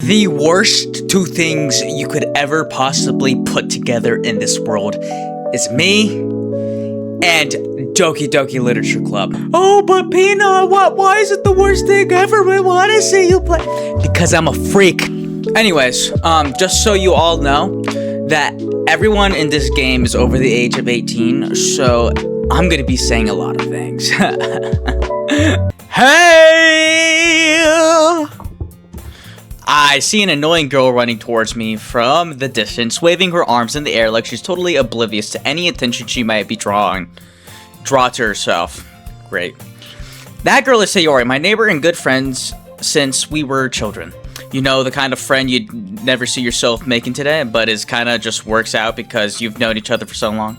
The worst two things you could ever possibly put together in this world is me and Doki Doki Literature Club. Oh, but Peanut, why is it the worst thing ever? We want to see you play. Because I'm a freak. Anyways, just so you all know that everyone in this game is over the age of 18, so I'm gonna be saying a lot of things. Hey! I see an annoying girl running towards me from the distance, waving her arms in the air like she's totally oblivious to any attention she might be draw to herself. Great. That girl is Sayori, my neighbor and good friends since we were children. You know, the kind of friend you'd never see yourself making today, but is kind of just works out because you've known each other for so long.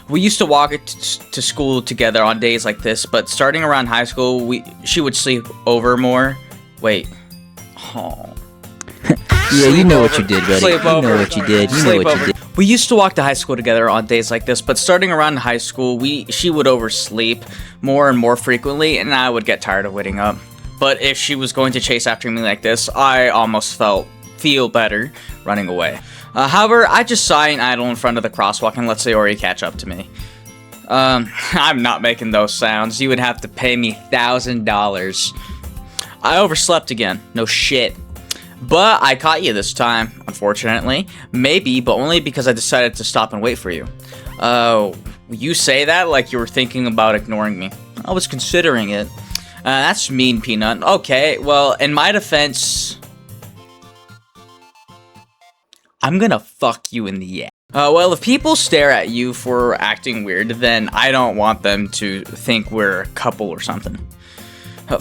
We used to walk to school together on days like this, but starting around high school, she would sleep over more. Wait. Oh. Yeah, you know what you did, buddy. You know what you did. You know what you did. We used to walk to high school together on days like this, but starting around high school, she would oversleep more and more frequently, and I would get tired of waiting up. But if she was going to chase after me like this, I almost feel better running away. However, I just sigh and idle in front of the crosswalk and let Sayori catch up to me. I'm not making those sounds. You would have to pay me $1,000. I overslept again. No shit. But I caught you this time, unfortunately. Maybe, but only because I decided to stop and wait for you. You say that like you were thinking about ignoring me. I was considering it. That's mean, Peanut. Okay, well, in my defense, I'm gonna fuck you in the ass. Well, if people stare at you for acting weird, then I don't want them to think we're a couple or something.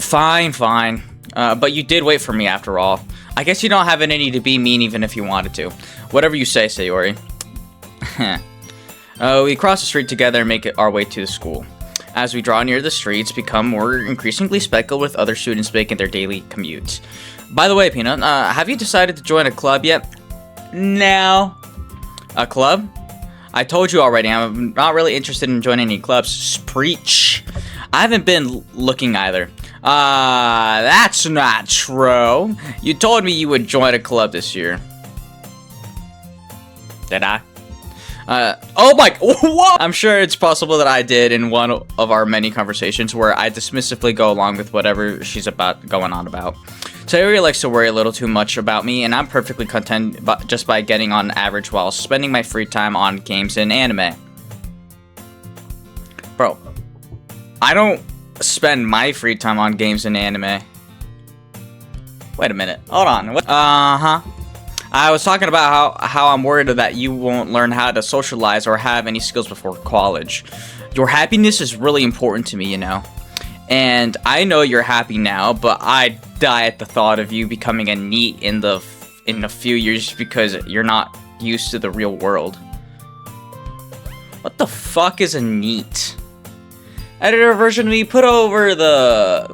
Fine. But you did wait for me after all. I guess you don't have it in you to be mean even if you wanted to. Whatever you say, Sayori. We cross the street together and make our way to the school. As we draw near the streets, become more increasingly speckled with other students making their daily commutes. By the way, Peanut, have you decided to join a club yet? No. A club? I told you already, I'm not really interested in joining any clubs. Preach. I haven't been looking either. That's not true. You told me you would join a club this year. Did I? Oh my, what? I'm sure it's possible that I did in one of our many conversations where I dismissively go along with whatever she's going on about. Sayori likes to worry a little too much about me, and I'm perfectly content just by getting on average while spending my free time on games and anime. Bro, I don't spend my free time on games and anime. Wait a minute, hold on. I was talking about how I'm worried that you won't learn how to socialize or have any skills before college. Your happiness is really important to me, you know. And I know you're happy now, but I die at the thought of you becoming a NEET in a few years because you're not used to the real world. What the fuck is a NEET? Editor version of me, put over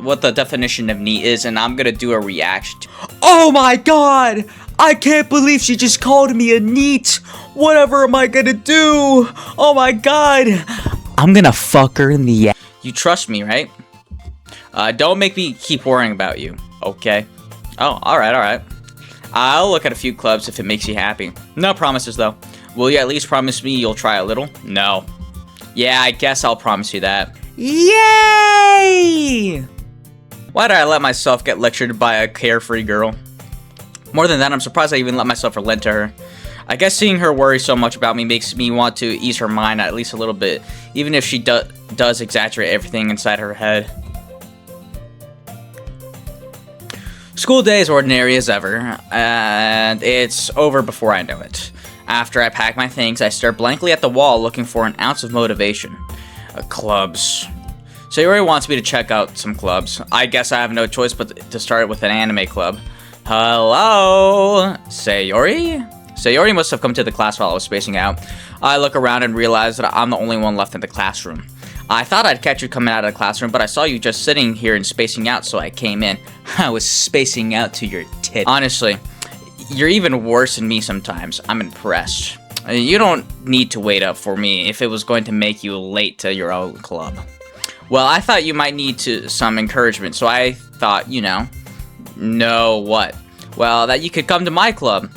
what the definition of NEET is, and I'm gonna do a reaction. Oh my god! I can't believe she just called me a NEET! Whatever am I gonna do? Oh my god! I'm gonna fuck her in the ass. You trust me, right? Don't make me keep worrying about you, okay? Oh, alright. I'll look at a few clubs if it makes you happy. No promises, though. Will you at least promise me you'll try a little? No. Yeah, I guess I'll promise you that. Yay! Why did I let myself get lectured by a carefree girl? More than that, I'm surprised I even let myself relent to her. I guess seeing her worry so much about me makes me want to ease her mind at least a little bit, even if she does exaggerate everything inside her head. School day is ordinary as ever, and it's over before I know it. After I pack my things, I stare blankly at the wall looking for an ounce of motivation. Clubs. Sayori wants me to check out some clubs. I guess I have no choice but to start with an anime club. Hello? Sayori? Sayori must have come to the class while I was spacing out. I look around and realize that I'm the only one left in the classroom. I thought I'd catch you coming out of the classroom, but I saw you just sitting here and spacing out, so I came in. I was spacing out to your tit. Honestly, you're even worse than me sometimes. I'm impressed. You don't need to wait up for me if it was going to make you late to your own club. Well, I thought you might need some encouragement, so I thought, you know what? Well, that you could come to my club.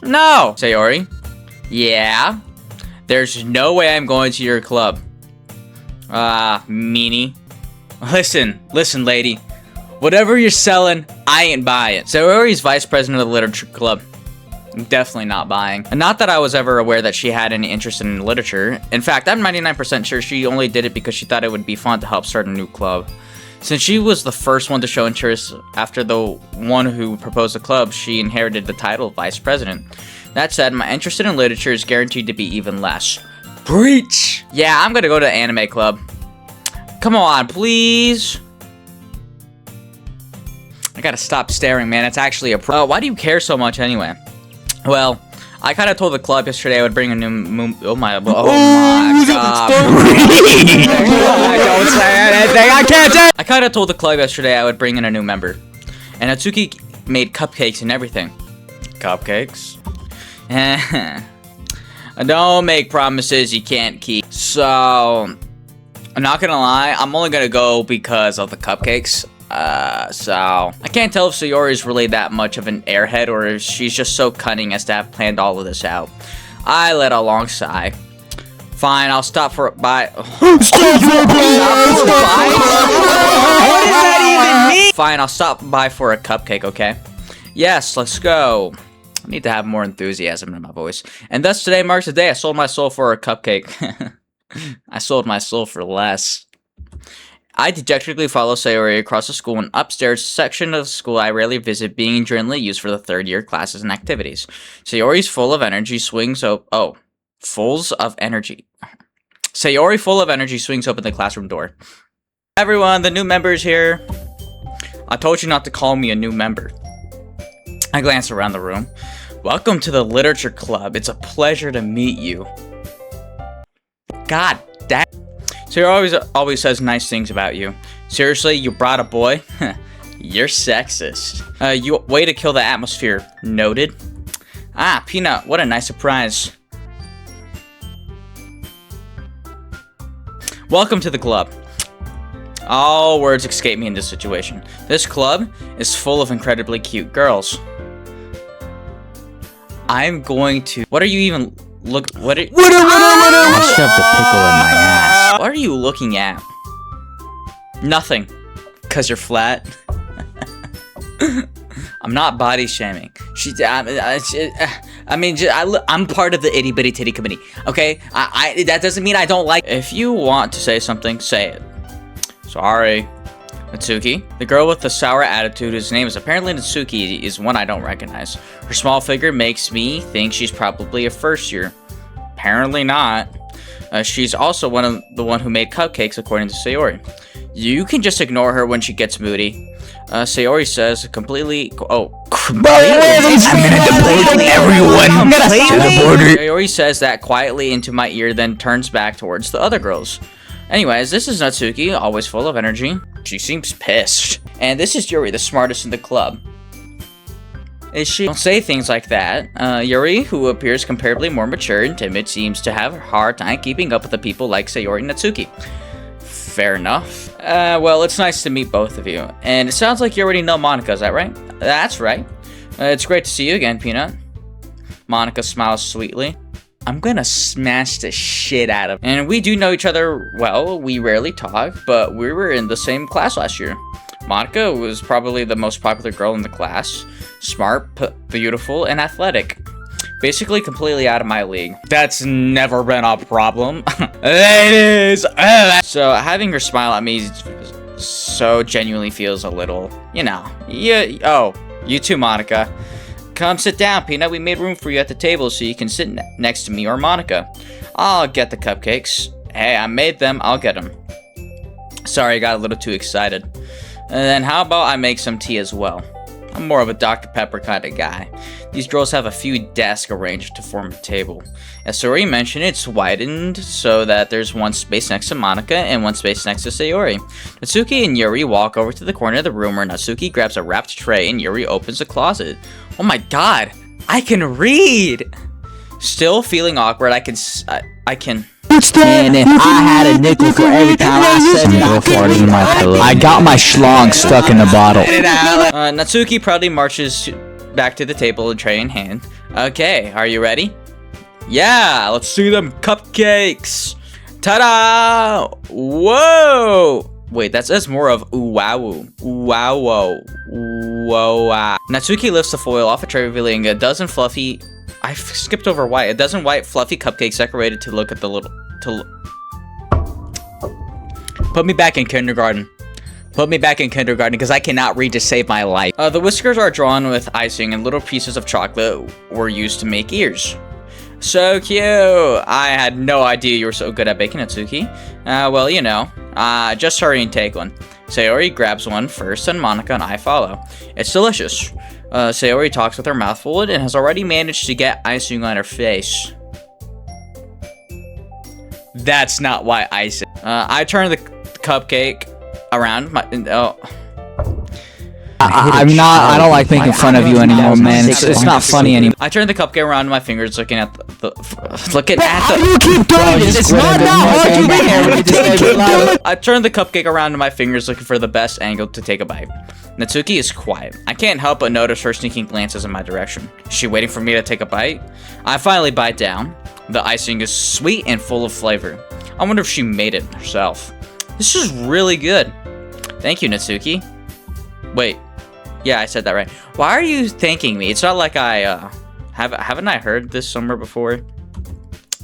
No! Sayori. Yeah? There's no way I'm going to your club. Meanie. Listen, lady. Whatever you're selling, I ain't buying. Sayori's vice president of the literature club. Definitely not buying. And not that I was ever aware that she had any interest in literature. In fact, I'm 99% sure she only did it because she thought it would be fun to help start a new club. Since she was the first one to show interest after the one who proposed the club, she inherited the title of vice president. That said, my interest in literature is guaranteed to be even less. Preach! Yeah, I'm gonna go to the anime club. Come on, please. I gotta stop staring, man. It's actually a why do you care so much anyway? Well, I kind of told the club yesterday I would bring a new oh my god. Don't say anything. I can't say. I kind of told the club yesterday I would bring in a new member. And Atsuki made cupcakes and everything. Cupcakes? Don't make promises you can't keep. So, I'm not gonna lie, I'm only gonna go because of the cupcakes. So I can't tell if Sayori is really that much of an airhead or if she's just so cunning as to have planned all of this out. I let a long sigh. Fine, I'll stop for by. What does that even mean? Fine, I'll stop by for a cupcake, okay? Yes, let's go. I need to have more enthusiasm in my voice. And thus today marks the day I sold my soul for a cupcake. I sold my soul for less. I dejectedly follow Sayori across the school and upstairs section of the school I rarely visit, being generally used for the third year classes and activities. Sayori's full of energy swings fulls of energy. Sayori full of energy swings open the classroom door. Everyone, the new member's here. I told you not to call me a new member. I glance around the room. Welcome to the literature club. It's a pleasure to meet you. God damn. Sayori always says nice things about you. Seriously, you brought a boy? You're sexist. You way to kill the atmosphere. Noted. Ah, Peanut, what a nice surprise. Welcome to the club. All words escape me in this situation. This club is full of incredibly cute girls. I'm going to... What are you even... Look... What are... I shoved a pickle in my ass. What are you looking at? Nothing. Cause you're flat. I'm not body shaming. I'm part of the itty bitty titty committee. Okay, that doesn't mean I don't like. If you want to say something, say it. Sorry. Natsuki, the girl with the sour attitude whose name is apparently Natsuki, is one I don't recognize. Her small figure makes me think she's probably a first year. Apparently not. She's also the one who made cupcakes, according to Sayori. You can just ignore her when she gets moody. Sayori says completely. I'm gonna deport everyone to the border. Sayori says that quietly into my ear, then turns back towards the other girls. Anyways, this is Natsuki, always full of energy. She seems pissed. And this is Yuri, the smartest in the club. Is she? Don't say things like that. Yuri, who appears comparably more mature and timid, seems to have a hard time keeping up with the people like Sayori and Natsuki. Fair enough. Well, it's nice to meet both of you. And it sounds like you already know Monika, is that right? That's right. It's great to see you again, Peanut. Monika smiles sweetly. I'm gonna smash the shit out of him. And we do know each other well. We rarely talk, but we were in the same class last year. Monika was probably the most popular girl in the class. Smart, beautiful, and athletic. Basically completely out of my league. That's never been a problem. It is. So having her smile at me so genuinely feels a little, you know. Yeah. Oh, you too, Monika. Come sit down, Peanut. We made room for you at the table so you can sit next to me or Monika. I'll get the cupcakes. Hey, I made them. I'll get them. Sorry, I got a little too excited. And then how about I make some tea as well? I'm more of a Dr. Pepper kind of guy. These girls have a few desks arranged to form a table. As Sayori mentioned, it's widened so that there's one space next to Monika and one space next to Sayori. Natsuki and Yuri walk over to the corner of the room where Natsuki grabs a wrapped tray and Yuri opens a closet. Oh my god, I can read! Still feeling awkward, I can... And if I had a nickel for every time I said no farting in my pillow, I got my schlong stuck in the bottle. Natsuki proudly marches back to the table, a tray in hand. Okay, are you ready? Yeah, let's see them cupcakes. Ta-da! Whoa! Wait, that's more of ooh wow ooh wow whoa whoa wow. Natsuki lifts the foil off a tray, revealing a dozen fluffy. I skipped over white. A dozen white fluffy cupcakes decorated to look at the little. Put me back in kindergarten. Put me back in kindergarten because I cannot read to save my life. The whiskers are drawn with icing and little pieces of chocolate were used to make ears. So cute! I had no idea you were so good at baking, Natsuki. Well, you know. Just hurry and take one. Sayori grabs one first, and Monica and I follow. It's delicious. Sayori talks with her mouth full and has already managed to get icing on her face. That's not why icing. I turn the cupcake around my. I don't like making fun of you anymore, man. It's not funny anymore. I turn the cupcake around my fingers, looking at How do you keep doing this? It's not that hard to read. I turn the cupcake around to my fingers, looking for the best angle to take a bite. Natsuki is quiet. I can't help but notice her sneaking glances in my direction. Is she waiting for me to take a bite? I finally bite down. The icing is sweet and full of flavor. I wonder if she made it herself. This is really good. Thank you, Natsuki. Wait. Yeah, I said that right. Why are you thanking me? It's not like I, haven't I heard this somewhere before?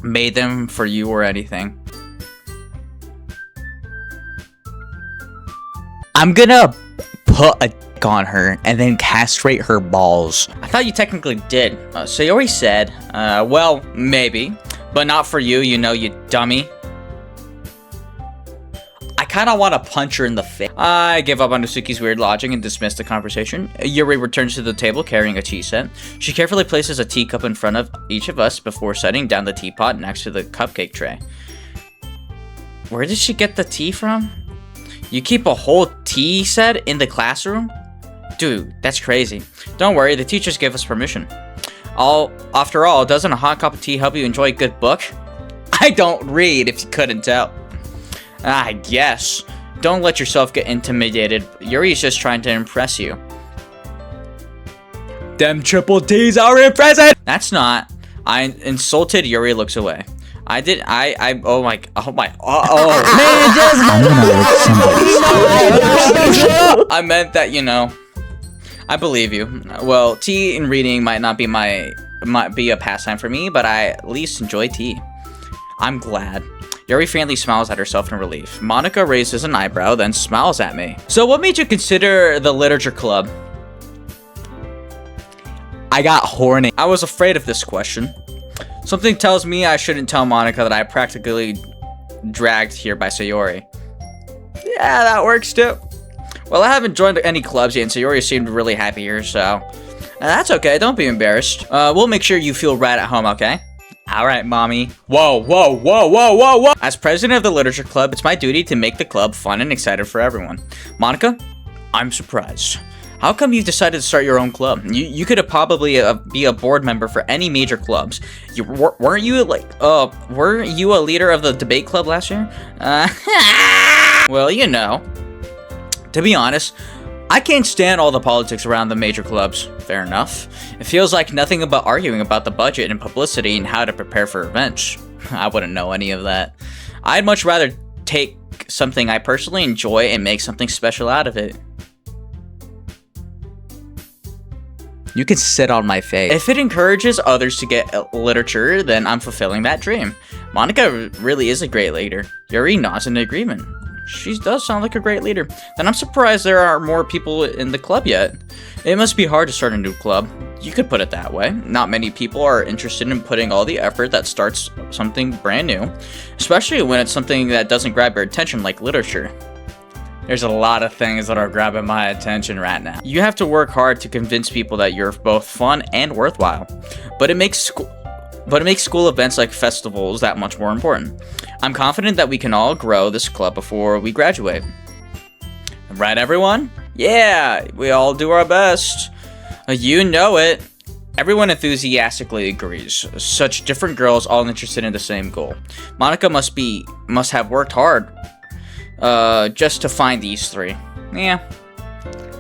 Made them for you or anything. I'm gonna put a dick on her and then castrate her balls. I thought you technically did. Sayori said, well, maybe. But not for you, you know, you dummy. I kind of want to punch her in the face. I give up on Natsuki's weird logic and dismiss the conversation. Yuri returns to the table carrying a tea set. She carefully places a teacup in front of each of us before setting down the teapot next to the cupcake tray. Where did she get the tea from? You keep a whole tea set in the classroom? Dude, that's crazy. Don't worry, the teachers gave us permission. After all, doesn't a hot cup of tea help you enjoy a good book? I don't read, if you couldn't tell. I guess. Don't let yourself get intimidated. Yuri's just trying to impress you. Them triple T's are impressive! That's not. I insulted. Yuri looks away. Oh my, Man, just I meant that, you know. I believe you. Well, tea and reading might be a pastime for me, but I at least enjoy tea. I'm glad. Yuri faintly smiles at herself in relief. Monica raises an eyebrow, then smiles at me. So what made you consider the literature club? I got horny. I was afraid of this question. Something tells me I shouldn't tell Monica that I practically dragged here by Sayori. Yeah, that works too. Well, I haven't joined any clubs yet, and Sayori seemed really happy here, so that's okay. Don't be embarrassed. We'll make sure you feel right at home, okay? All right, mommy. Whoa. As president of the literature club, it's my duty to make the club fun and excited for everyone. Monica, I'm surprised. How come you decided to start your own club? You could have probably be a board member for any major clubs. Weren't you a leader of the debate club last year? Well, you know. To be honest, I can't stand all the politics around the major clubs. Fair enough. It feels like nothing but arguing about the budget and publicity and how to prepare for events. I wouldn't know any of that. I'd much rather take something I personally enjoy and make something special out of it. You can sit on my face. If it encourages others to get literature, then I'm fulfilling that dream. Monica really is a great leader. Yuri nods in agreement. She does sound like a great leader. Then I'm surprised there are more people in the club yet. It must be hard to start a new club. You could put it that way. Not many people are interested in putting all the effort that starts something brand new, especially when it's something that doesn't grab your attention like literature. There's a lot of things that are grabbing my attention right now. You have to work hard to convince people that you're both fun and worthwhile. But it makes school events like festivals that much more important. I'm confident that we can all grow this club before we graduate. Right, everyone? Yeah, we all do our best. You know it. Everyone enthusiastically agrees. Such different girls all interested in the same goal. Monica must have worked hard just to find these three. Yeah.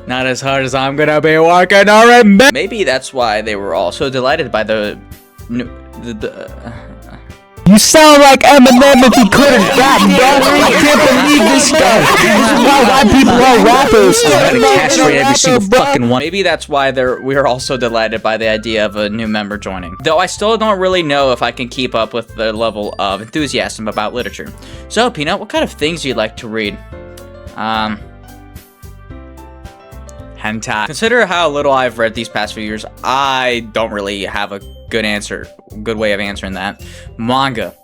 Not as hard as I'm gonna be working on. Maybe that's why they were all so delighted by the You sound like Eminem if he couldn't rap, bro. I can't believe this guy. This is why white people are rappers. I'm gonna castrate every single fucking one. Maybe that's why we are all so delighted by the idea of a new member joining. Though I still don't really know if I can keep up with the level of enthusiasm about literature. So, Peanut, what kind of things do you like to read? Hentai. Consider how little I've read these past few years. I don't really have a good way of answering that. Manga.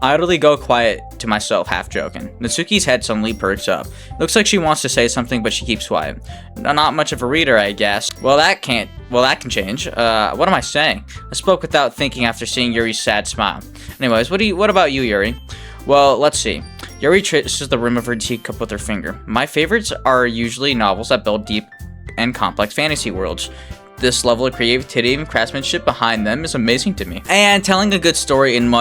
I utterly go quiet to myself, half joking. Natsuki's head suddenly perks up. Looks like she wants to say something, but she keeps quiet. Not much of a reader, I guess. Well, that can change. What am I saying? I spoke without thinking after seeing Yuri's sad smile. Anyways, what about you, Yuri? Well, let's see. Yuri traces the rim of her teacup with her finger. My favorites are usually novels that build deep and complex fantasy worlds. This level of creativity and craftsmanship behind them is amazing to me. And telling a good story in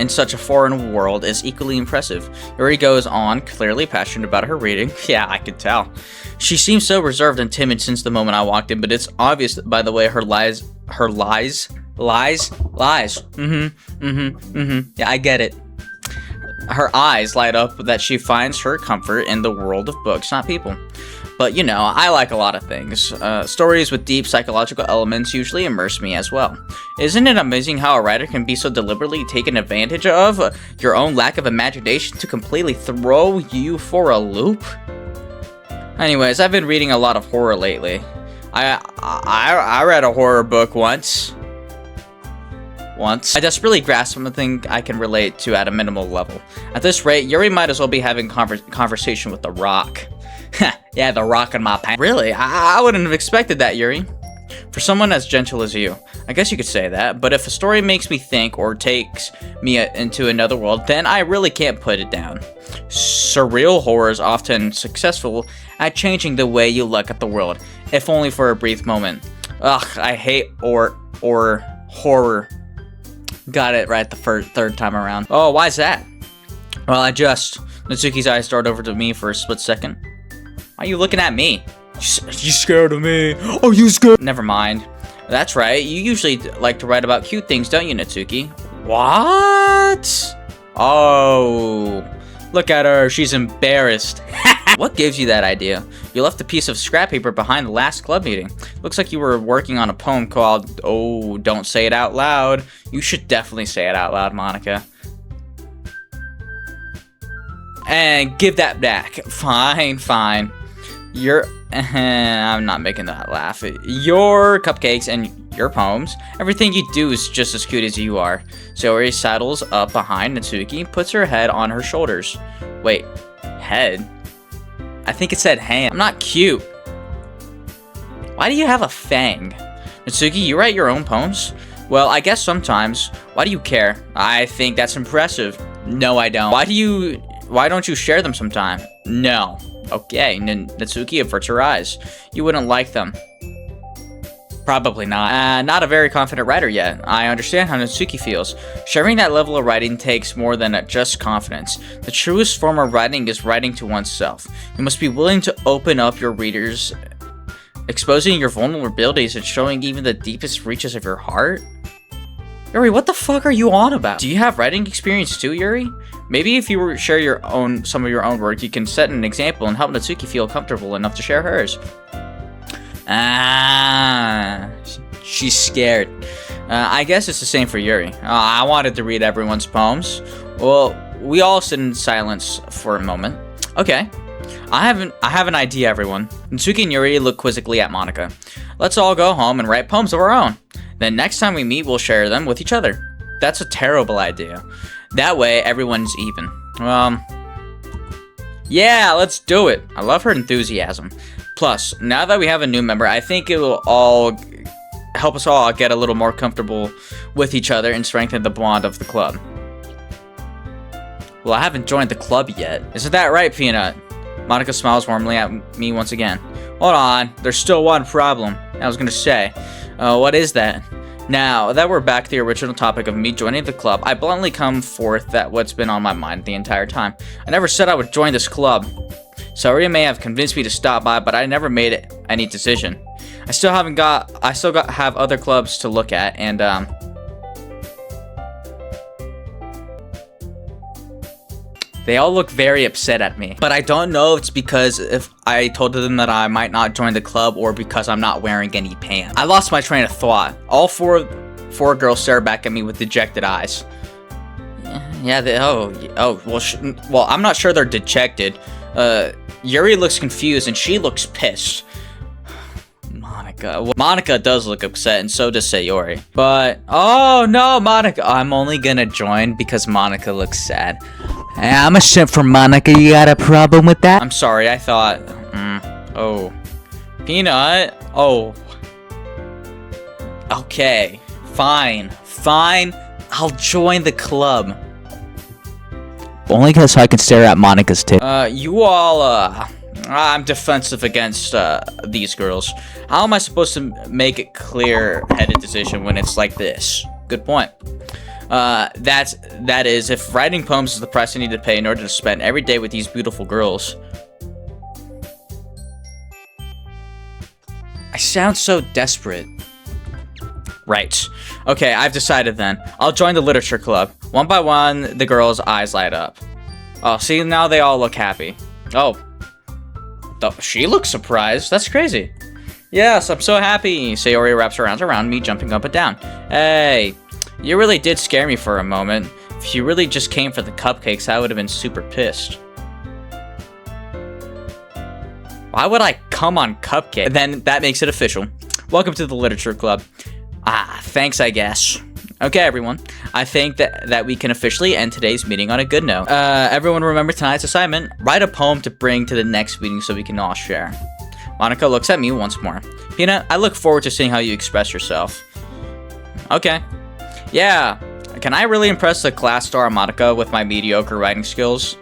such a foreign world is equally impressive. Yuri goes on, clearly passionate about her reading. Yeah, I could tell. She seems so reserved and timid since the moment I walked in, but it's obvious by the way her lies. Yeah, I get it. Her eyes light up that she finds her comfort in the world of books, not people. But, you know, I like a lot of things. Stories with deep psychological elements usually immerse me as well. Isn't it amazing how a writer can be so deliberately taken advantage of your own lack of imagination to completely throw you for a loop? Anyways, I've been reading a lot of horror lately. I read a horror book once. I desperately grasp something I can relate to at a minimal level. At this rate, Yuri might as well be having conversation with The Rock. Yeah, The Rock in my pants. Really? I wouldn't have expected that, Yuri. For someone as gentle as you, I guess you could say that, but if a story makes me think or takes me into another world, then I really can't put it down. Surreal horror is often successful at changing the way you look at the world, if only for a brief moment. Ugh, I hate or horror. Got it right the third time around. Oh, why's that? Well, Natsuki's eyes started over to me for a split second. Why are you looking at me? You scared of me? Oh, you scared? Never mind. That's right. You usually like to write about cute things, don't you, Natsuki? What? Oh, look at her. She's embarrassed. What gives you that idea? You left a piece of scrap paper behind the last club meeting. Looks like you were working on a poem called, oh, don't say it out loud. You should definitely say it out loud, Monica. And give that back. Fine. I'm not making that laugh. Your cupcakes and your poems, everything you do is just as cute as you are. Sayori saddles up behind Natsuki, puts her head on her shoulders. Wait, head? I think it said hand. I'm not cute. Why do you have a fang? Natsuki, you write your own poems? Well, I guess sometimes. Why do you care? I think that's impressive. No, I don't. Why don't you share them sometime? No. Okay, Natsuki averts her eyes. You wouldn't like them. Probably not. Not a very confident writer yet. I understand how Natsuki feels. Sharing that level of writing takes more than just confidence. The truest form of writing is writing to oneself. You must be willing to open up your readers, exposing your vulnerabilities and showing even the deepest reaches of your heart. Yuri, what the fuck are you on about? Do you have writing experience too, Yuri? Maybe if you share some of your own work, you can set an example and help Natsuki feel comfortable enough to share hers. She's scared. I guess it's the same for Yuri. I wanted to read everyone's poems. Well, we all sit in silence for a moment. Okay. I have an idea, everyone. Natsuki and Yuri look quizzically at Monica. Let's all go home and write poems of our own. Then next time we meet, we'll share them with each other. That's a terrible idea. That way, everyone's even. Yeah, let's do it. I love her enthusiasm. Plus, now that we have a new member, I think it will all help us all get a little more comfortable with each other and strengthen the bond of the club. Well, I haven't joined the club yet. Isn't that right, Peanut? Monica smiles warmly at me once again. Hold on, there's still one problem. I was gonna say, what is that? Now that we're back to the original topic of me joining the club, I bluntly come forth that what's been on my mind the entire time. I never said I would join this club. Sayori may have convinced me to stop by, but I never made any decision. I still have other clubs to look at, and they all look very upset at me. But I don't know if it's because if I told them that I might not join the club or because I'm not wearing any pants. I lost my train of thought. All four girls stare back at me with dejected eyes. Yeah, well, I'm not sure they're dejected. Yuri looks confused and she looks pissed. Monica. Well, Monica does look upset, and so does Sayori. But, oh no, Monica. I'm only gonna join because Monica looks sad. Hey, I'm a simp for Monica. You got a problem with that? I'm sorry, I thought... oh. Peanut? Oh. Okay. Fine. I'll join the club. Only because I can stare at Monica's tip. You all, I'm defensive against, these girls. How am I supposed to make a clear-headed decision when it's like this? Good point. That is, if writing poems is the price I need to pay in order to spend every day with these beautiful girls. I sound so desperate. Right. Okay, I've decided then. I'll join the literature club. One by one, the girls' eyes light up. Oh, see, now they all look happy. Oh. She looks surprised. That's crazy. Yes, I'm so happy. Sayori wraps her arms around me, jumping up and down. Hey, you really did scare me for a moment. If you really just came for the cupcakes, I would have been super pissed. Why would I come on cupcake? Then that makes it official. Welcome to the literature club. Thanks, I guess. Okay, everyone. I think that we can officially end today's meeting on a good note. Everyone remember tonight's assignment. Write a poem to bring to the next meeting so we can all share. Monica looks at me once more. Peanut, I look forward to seeing how you express yourself. Okay. Yeah. Can I really impress the class star Monica with my mediocre writing skills?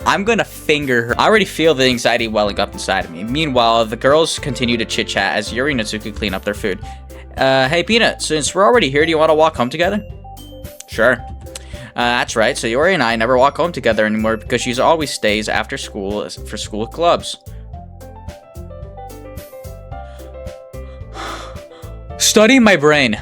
I'm gonna finger her. I already feel the anxiety welling up inside of me. Meanwhile, the girls continue to chit-chat as Yuri and Natsuki clean up their food. Hey Peanut, since we're already here, do you want to walk home together? Sure. That's right, so Yuri and I never walk home together anymore because she always stays after school for school clubs. Studying my brain,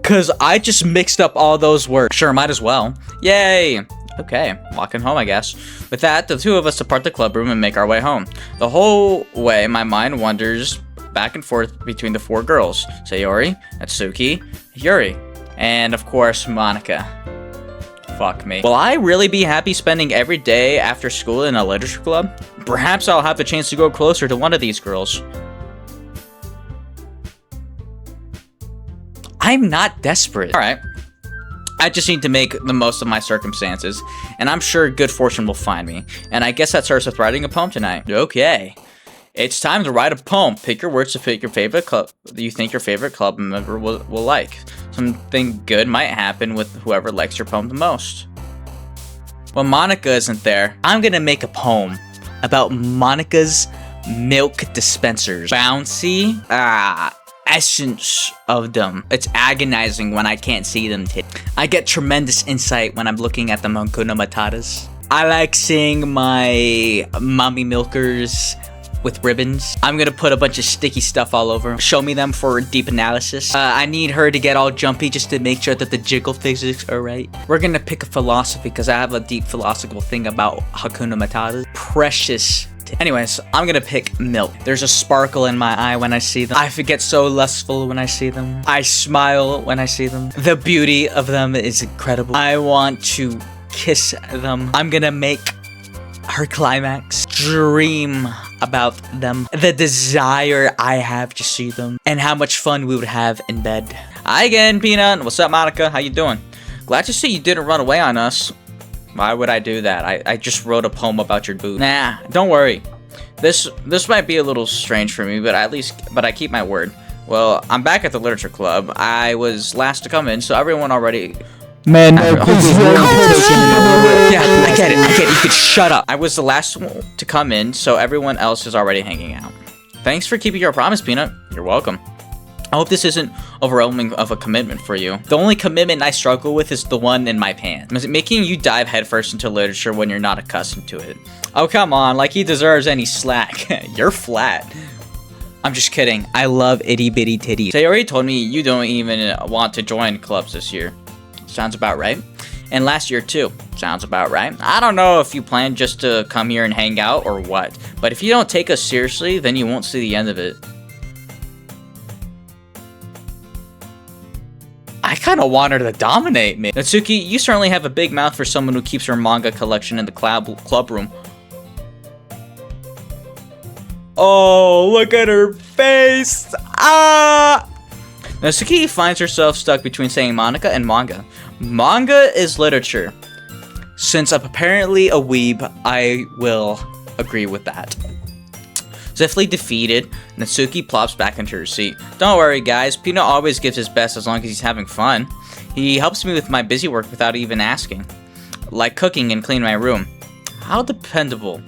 cause I just mixed up all those words. Sure, might as well. Yay! Okay, walking home, I guess. With that, the two of us depart the club room and make our way home. The whole way, my mind wanders back and forth between the four girls. Sayori, Natsuki, Yuri, and of course, Monica. Fuck me. Will I really be happy spending every day after school in a literature club? Perhaps I'll have the chance to go closer to one of these girls. I'm not desperate. Alright. I just need to make the most of my circumstances, and I'm sure good fortune will find me. And I guess that starts with writing a poem tonight. Okay. It's time to write a poem. Pick your words to fit your favorite club you think your favorite club member will like. Something good might happen with whoever likes your poem the most. When Monica isn't there, I'm gonna make a poem about Monica's milk dispensers. Bouncy, essence of them. It's agonizing when I can't see them. I get tremendous insight when I'm looking at the Hakuna Matatas. I like seeing my mommy milkers with ribbons. I'm gonna put a bunch of sticky stuff all over. Show me them for deep analysis. I need her to get all jumpy just to make sure that the jiggle physics are right. We're gonna pick a philosophy because I have a deep philosophical thing about Hakuna Matata. Precious. Anyways, I'm gonna pick milk. There's a sparkle in my eye when I see them. I get so lustful when I see them. I smile when I see them. The beauty of them is incredible. I want to kiss them. I'm gonna make her climax. Dream about them. The desire I have to see them. And how much fun we would have in bed. Hi again, Peanut. What's up, Monica? How you doing? Glad to see you didn't run away on us. Why would I do that? I just wrote a poem about your boob. Nah, don't worry. This might be a little strange for me, but I keep my word. Well, I'm back at the literature club. I was last to come in, so everyone already... Man, no, Yeah, I get it. You could shut up. I was the last one to come in, so everyone else is already hanging out. Thanks for keeping your promise, Peanut. You're welcome. I hope this isn't overwhelming of a commitment for you. The only commitment I struggle with is the one in my pants. Making you dive headfirst into literature when you're not accustomed to it. Oh, come on, like he deserves any slack. You're flat. I'm just kidding. I love itty bitty titties. So you already told me you don't even want to join clubs this year. Sounds about right. And last year too. Sounds about right. I don't know if you plan just to come here and hang out or what. But if you don't take us seriously, then you won't see the end of it. I kind of want her to dominate me. Natsuki, you certainly have a big mouth for someone who keeps her manga collection in the club room. Oh, look at her face! Ah! Natsuki finds herself stuck between saying Monica and manga. Manga is literature. Since I'm apparently a weeb, I will agree with that. Swiftly defeated, Natsuki plops back into her seat. Don't worry, guys. Pino always gives his best as long as he's having fun. He helps me with my busy work without even asking. Like cooking and cleaning my room. How dependable.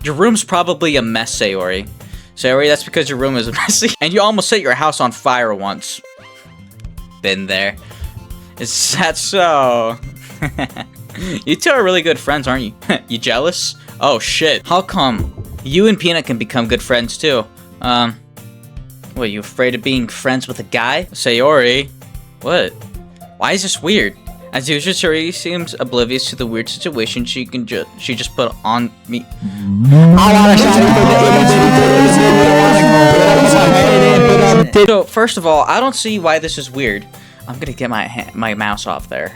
Your room's probably a mess, Sayori. Sayori, that's because your room is messy. And you almost set your house on fire once. Been there. Is that so? You two are really good friends, aren't you? You jealous? Oh shit. How come? You and Peanut can become good friends too. What, you afraid of being friends with a guy? Sayori. What? Why is this weird? As usual, Sayori seems oblivious to the weird situation she just put on me. So, first of all, I don't see why this is weird. I'm gonna get my mouse off there,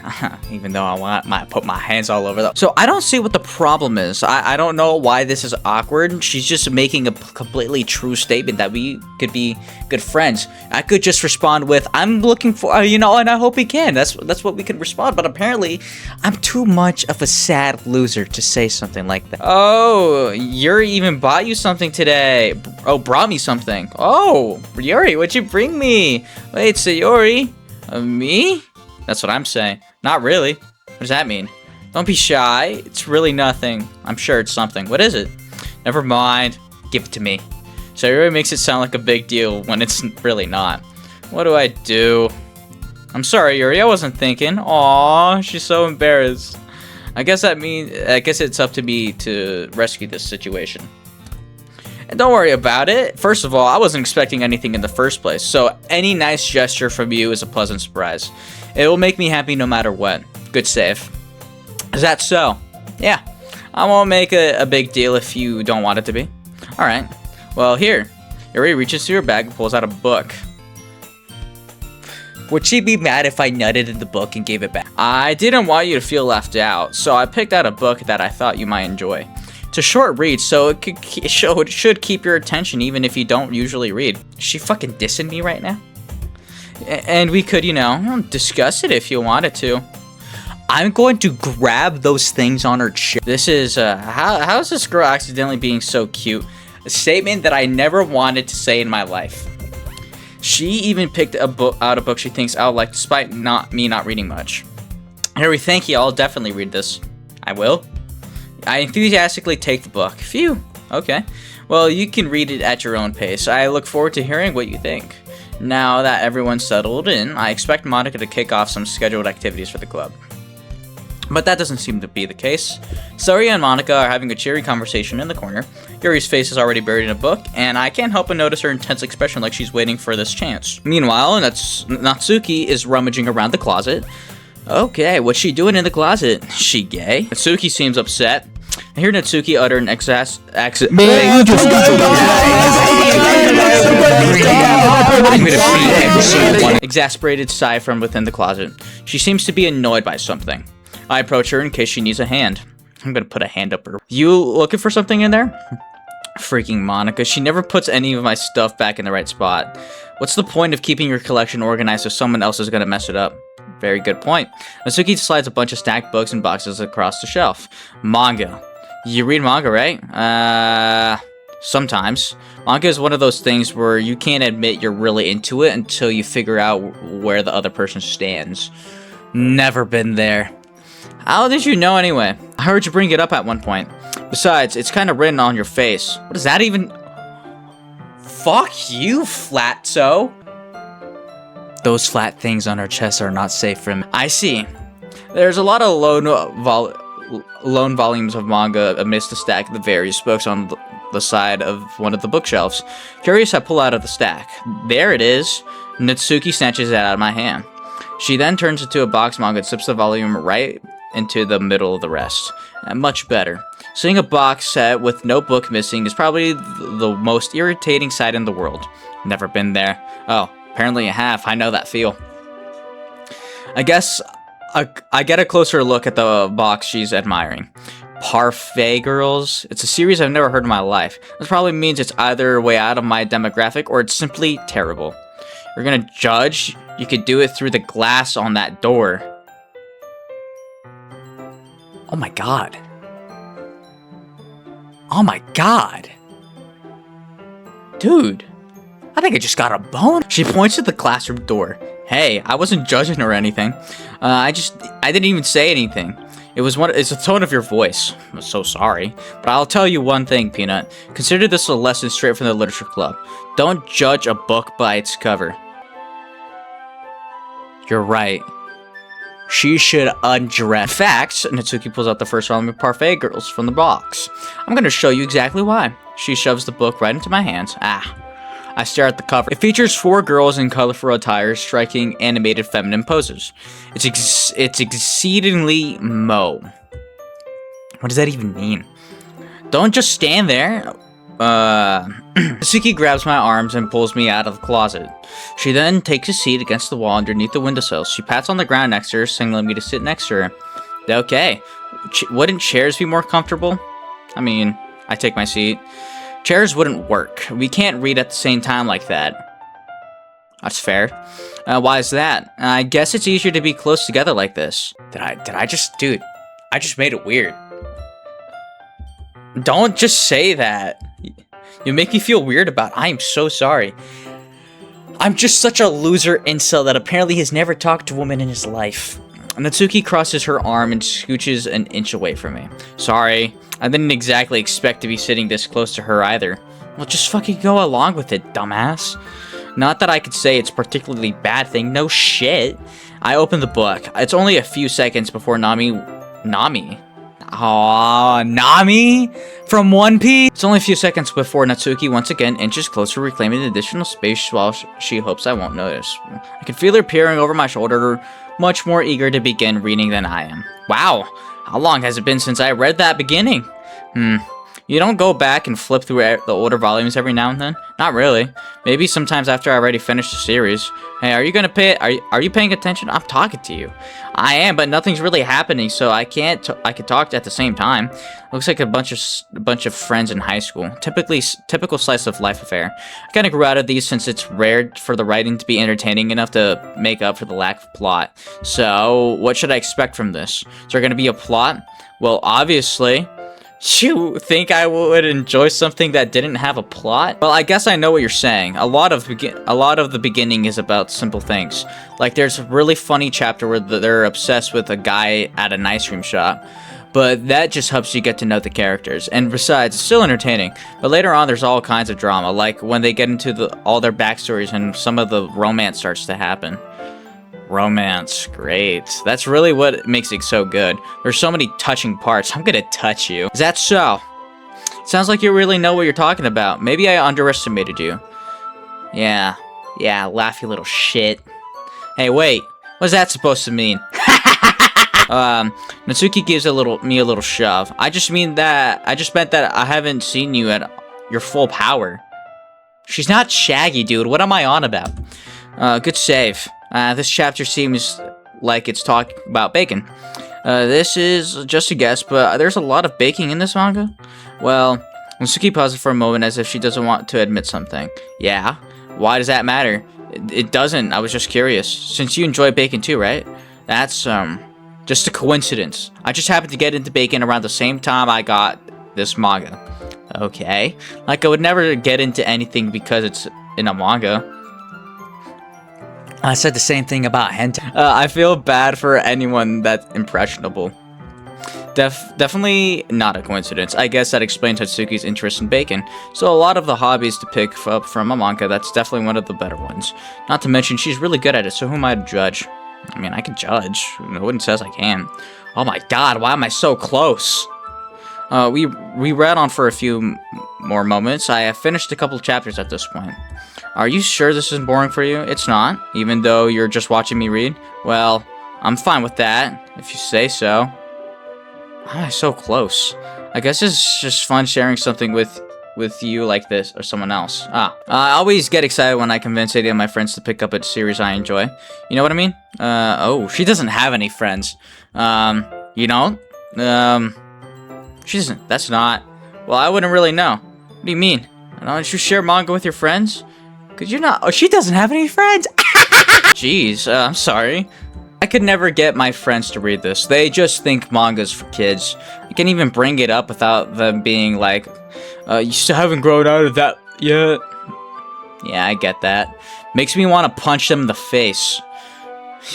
even though I might put my hands all over that. So I don't see what the problem is. I don't know why this is awkward. She's just making a completely true statement that we could be good friends. I could just respond with, I'm looking for, you know, and I hope he can. That's what we could respond. But apparently, I'm too much of a sad loser to say something like that. Oh, Yuri even bought you something today. Oh, brought me something. Oh, Yuri, what'd you bring me? Wait, Sayori. Me? That's what I'm saying. Not really. What does that mean? Don't be shy. It's really nothing. I'm sure it's something. What is it? Never mind. Give it to me. So it really makes it sound like a big deal when it's really not. What do I do? I'm sorry, Yuri. I wasn't thinking. Aww, she's so embarrassed. I guess it's up to me to rescue this situation. And don't worry about it. First of all, I wasn't expecting anything in the first place, so any nice gesture from you is a pleasant surprise. It will make me happy no matter what. Good save. Is that so? Yeah. I won't make a big deal if you don't want it to be. Alright. Well, here. Yuri reaches through her bag and pulls out a book. Would she be mad if I nutted in the book and gave it back? I didn't want you to feel left out, so I picked out a book that I thought you might enjoy. It's a short read, so it should keep your attention even if you don't usually read. Is she fucking dissing me right now? And we could, you know, discuss it if you wanted to. I'm going to grab those things on her chair. This is, how is this girl accidentally being so cute? A statement that I never wanted to say in my life. She even picked out a book she thinks I'll like despite me not reading much. Harry, thank you. I'll definitely read this. I will. I enthusiastically take the book. Phew. Okay. Well, you can read it at your own pace. I look forward to hearing what you think. Now that everyone's settled in, I expect Monica to kick off some scheduled activities for the club. But that doesn't seem to be the case. Sayori and Monica are having a cheery conversation in the corner. Yuri's face is already buried in a book, and I can't help but notice her intense expression like she's waiting for this chance. Meanwhile, Natsuki is rummaging around the closet. Okay, what's she doing in the closet? She gay? Natsuki seems upset. I hear Natsuki utter an exasperated sigh from within the closet. She seems to be annoyed by something. I approach her in case she needs a hand. I'm gonna put a hand up her. You looking for something in there? Freaking Monica, she never puts any of my stuff back in the right spot. What's the point of keeping your collection organized if someone else is gonna mess it up? Very good point. Natsuki slides a bunch of stacked books and boxes across the shelf. Manga. You read manga, right? Sometimes. Manga is one of those things where you can't admit you're really into it until you figure out where the other person stands. Never been there. How did you know anyway? I heard you bring it up at one point. Besides, it's kind of written on your face. What does that even... Fuck you, Flatso. Those flat things on her chest are not safe from... I see. There's a lot of lone volumes of manga amidst a stack of the various books on the side of one of the bookshelves. Curious, I pull out of the stack. There it is. Natsuki snatches it out of my hand. She then turns it to a box manga and slips the volume right into the middle of the rest. Much better. Seeing a box set with no book missing is probably the most irritating sight in the world. Never been there. Oh, apparently I have. I know that feel. I guess I get a closer look at the box she's admiring. Parfait Girls? It's a series I've never heard in my life. This probably means it's either way out of my demographic or it's simply terrible. You're gonna judge? You could do it through the glass on that door. Oh my god. Oh my god. Dude, I think I just got a bone. She points to the classroom door. Hey, I wasn't judging her or anything. I didn't even say anything. It's the tone of your voice. I'm so sorry. But I'll tell you one thing, Peanut. Consider this a lesson straight from the Literature Club. Don't judge a book by its cover. You're right. She should undress. In fact, Natsuki pulls out the first volume of Parfait Girls from the box. I'm gonna show you exactly why. She shoves the book right into my hands. I stare at the cover. It features 4 girls in colorful attire striking animated feminine poses. It's exceedingly Mo. What does that even mean? Don't just stand there. Natsuki grabs my arms and pulls me out of the closet. She then takes a seat against the wall underneath the windowsill. She pats on the ground next to her, signaling me to sit next to her. Okay. Wouldn't chairs be more comfortable? I mean, I take my seat. Chairs wouldn't work. We can't read at the same time like that. That's fair. Why is that? I guess it's easier to be close together like this. Dude, I just made it weird. Don't just say that. You make me feel weird about it. I am so sorry. I'm just such a loser incel that apparently has never talked to a woman in his life. Natsuki crosses her arm and scooches an inch away from me. Sorry, I didn't exactly expect to be sitting this close to her either. Well, just fucking go along with it, dumbass. Not that I could say it's a particularly bad thing, no shit. I open the book. It's only a few seconds before Nami? Aww, Nami? From One Piece? It's only a few seconds before Natsuki once again inches closer, reclaiming additional space while she hopes I won't notice. I can feel her peering over my shoulder, much more eager to begin reading than I am. Wow, how long has it been since I read that beginning? You don't go back and flip through the older volumes every now and then? Not really. Maybe sometimes after I already finished the series. Hey, are you gonna are you paying attention? I'm talking to you. I am, but nothing's really happening, so I can talk at the same time. Looks like a bunch of friends in high school. Typical slice of life affair. I kind of grew out of these since it's rare for the writing to be entertaining enough to make up for the lack of plot. So, what should I expect from this? Is there gonna be a plot? Well, obviously. You think I would enjoy something that didn't have a plot? Well, I guess I know what you're saying. A lot of the beginning is about simple things. Like there's a really funny chapter where they're obsessed with a guy at an ice cream shop. But that just helps you get to know the characters. And besides, it's still entertaining. But later on, there's all kinds of drama. Like when they get into all their backstories and some of the romance starts to happen. Romance, great. That's really what makes it so good. There's so many touching parts. I'm gonna touch you. Is that so? Sounds like you really know what you're talking about. Maybe I underestimated you. Yeah, laugh you little shit. Hey, wait. What's that supposed to mean? Natsuki gives me a little shove. I just meant that I haven't seen you at your full power. She's not Shaggy, dude. What am I on about? Good save. This chapter seems like it's talking about bacon. This is just a guess, but there's a lot of baking in this manga? Well, Natsuki pauses for a moment as if she doesn't want to admit something. Yeah? Why does that matter? It doesn't. I was just curious. Since you enjoy bacon too, right? That's, just a coincidence. I just happened to get into bacon around the same time I got this manga. Okay. Like, I would never get into anything because it's in a manga. I said the same thing about hentai. I feel bad for anyone that's impressionable. Definitely not a coincidence. I guess that explains Hatsuki's interest in bacon. So a lot of the hobbies to pick up from a manga, that's definitely one of the better ones. Not to mention, she's really good at it, so who am I to judge? I mean, I can judge. No one says I can. Oh my god, why am I so close? We read on for a few more moments. I have finished a couple of chapters at this point. Are you sure this isn't boring for you? It's not, even though you're just watching me read. Well, I'm fine with that, if you say so. Why am I so close? I guess it's just fun sharing something with you like this, or someone else. I always get excited when I convince any of my friends to pick up a series I enjoy. You know what I mean? Oh, she doesn't have any friends. You know? She doesn't. That's not. Well, I wouldn't really know. What do you mean? Don't you share manga with your friends? Could you not? Oh, she doesn't have any friends. Jeez, I'm sorry. I could never get my friends to read this. They just think manga's for kids. I can't even bring it up without them being like, you still haven't grown out of that yet. Yeah, I get that. Makes me want to punch them in the face.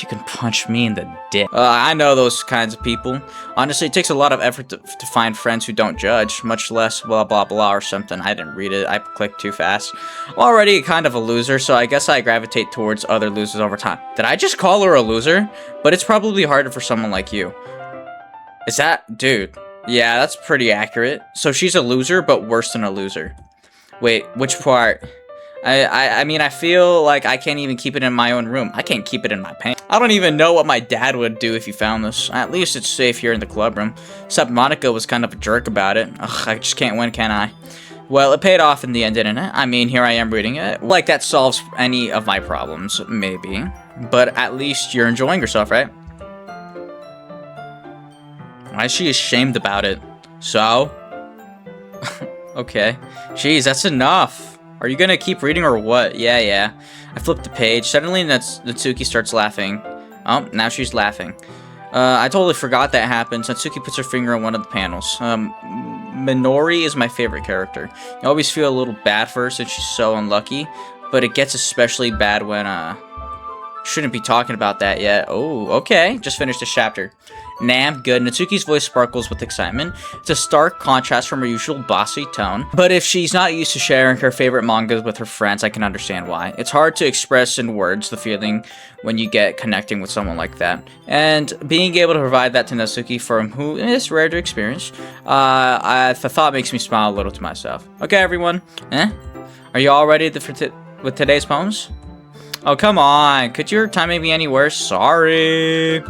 You can punch me in the dick. I know those kinds of people. Honestly, it takes a lot of effort to find friends who don't judge, much less blah blah blah or something. I didn't read it. I clicked too fast. I'm already kind of a loser, so I guess I gravitate towards other losers over time. Did I just call her a loser? But it's probably harder for someone like you. Is that... Dude. Yeah, that's pretty accurate. So she's a loser, but worse than a loser. Wait, which part? I mean, I feel like I can't even keep it in my own room. I can't keep it in my pants. I don't even know what my dad would do if he found this. At least it's safe here in the club room. Except Monica was kind of a jerk about it. Ugh, I just can't win, can I? Well, it paid off in the end, didn't it? I mean, here I am reading it. Like, that solves any of my problems, maybe. But at least you're enjoying yourself, right? Why is she ashamed about it? So? Okay. Jeez, that's enough. Are you gonna keep reading or what? Yeah. I flipped the page. Suddenly, Natsuki starts laughing. Oh, now she's laughing. I totally forgot that happens. Natsuki puts her finger on one of the panels. Minori is my favorite character. You always feel a little bad for her since she's so unlucky, but it gets especially bad when, shouldn't be talking about that yet. Oh, okay. Just finished this chapter. Nam, good. Natsuki's voice sparkles with excitement. It's a stark contrast from her usual bossy tone. But if she's not used to sharing her favorite mangas with her friends, I can understand why. It's hard to express in words the feeling when you get connecting with someone like that. And being able to provide that to Natsuki, from who is rare to experience, the thought makes me smile a little to myself. Okay, everyone. Are you all ready with today's poems? Oh, come on. Could your timing be any worse? Sorry.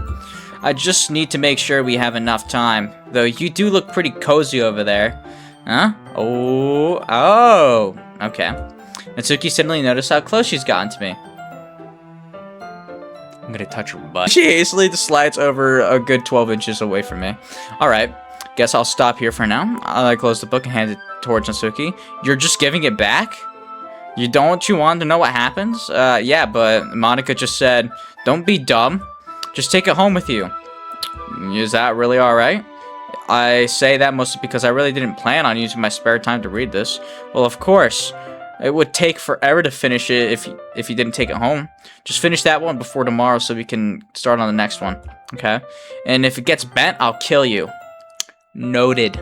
I just need to make sure we have enough time. Though you do look pretty cozy over there. Huh? Oh. Okay. Natsuki suddenly noticed how close she's gotten to me. I'm gonna touch her butt. She hastily slides over a good 12 inches away from me. Alright. Guess I'll stop here for now. I close the book and hand it towards Natsuki. You're just giving it back? Don't you want to know what happens? Yeah, but Monica just said, don't be dumb. Just take it home with you. Is that really alright? I say that mostly because I really didn't plan on using my spare time to read this. Well, of course. It would take forever to finish it if you didn't take it home. Just finish that one before tomorrow so we can start on the next one. Okay? And if it gets bent, I'll kill you. Noted.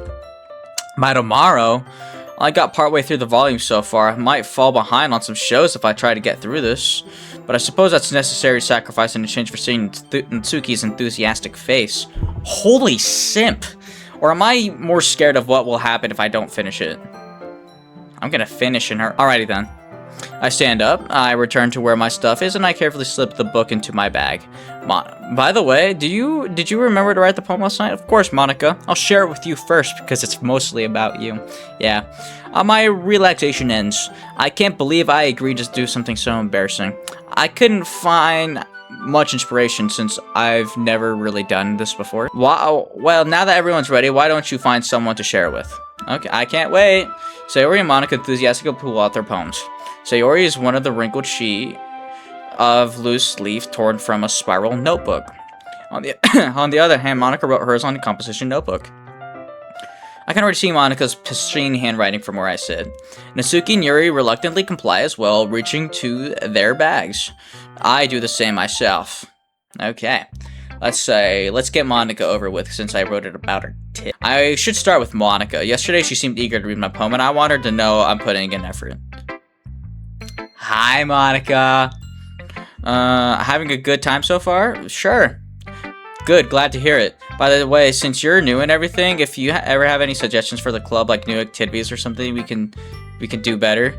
By tomorrow... I got partway through the volume so far. I might fall behind on some shows if I try to get through this. But I suppose that's a necessary sacrifice in exchange for seeing Natsuki's enthusiastic face. Holy simp! Or am I more scared of what will happen if I don't finish it? I'm gonna finish in her. Alrighty then. I stand up, I return to where my stuff is, and I carefully slip the book into my bag. By the way, did you remember to write the poem last night? Of course, Monica. I'll share it with you first, because it's mostly about you. Yeah. My relaxation ends. I can't believe I agreed to do something so embarrassing. I couldn't find much inspiration since I've never really done this before. Wow. Well, now that everyone's ready, why don't you find someone to share with? Okay, I can't wait. Sayori and Monica enthusiastically pull out their poems. Sayori is one of the wrinkled sheet of loose leaf torn from a spiral notebook. On the other hand, Monica wrote hers on a composition notebook. I can already see Monica's pristine handwriting from where I sit. Natsuki and Yuri reluctantly comply as well, reaching to their bags. I do the same myself. Okay. Let's get Monica over with since I wrote it about her tip. I should start with Monica. Yesterday she seemed eager to read my poem and I want her to know I'm putting in effort. Hi, Monica. Having a good time so far? Sure. Good, glad to hear it. By the way, since you're new and everything, if you ever have any suggestions for the club, like new activities or something, we can do better.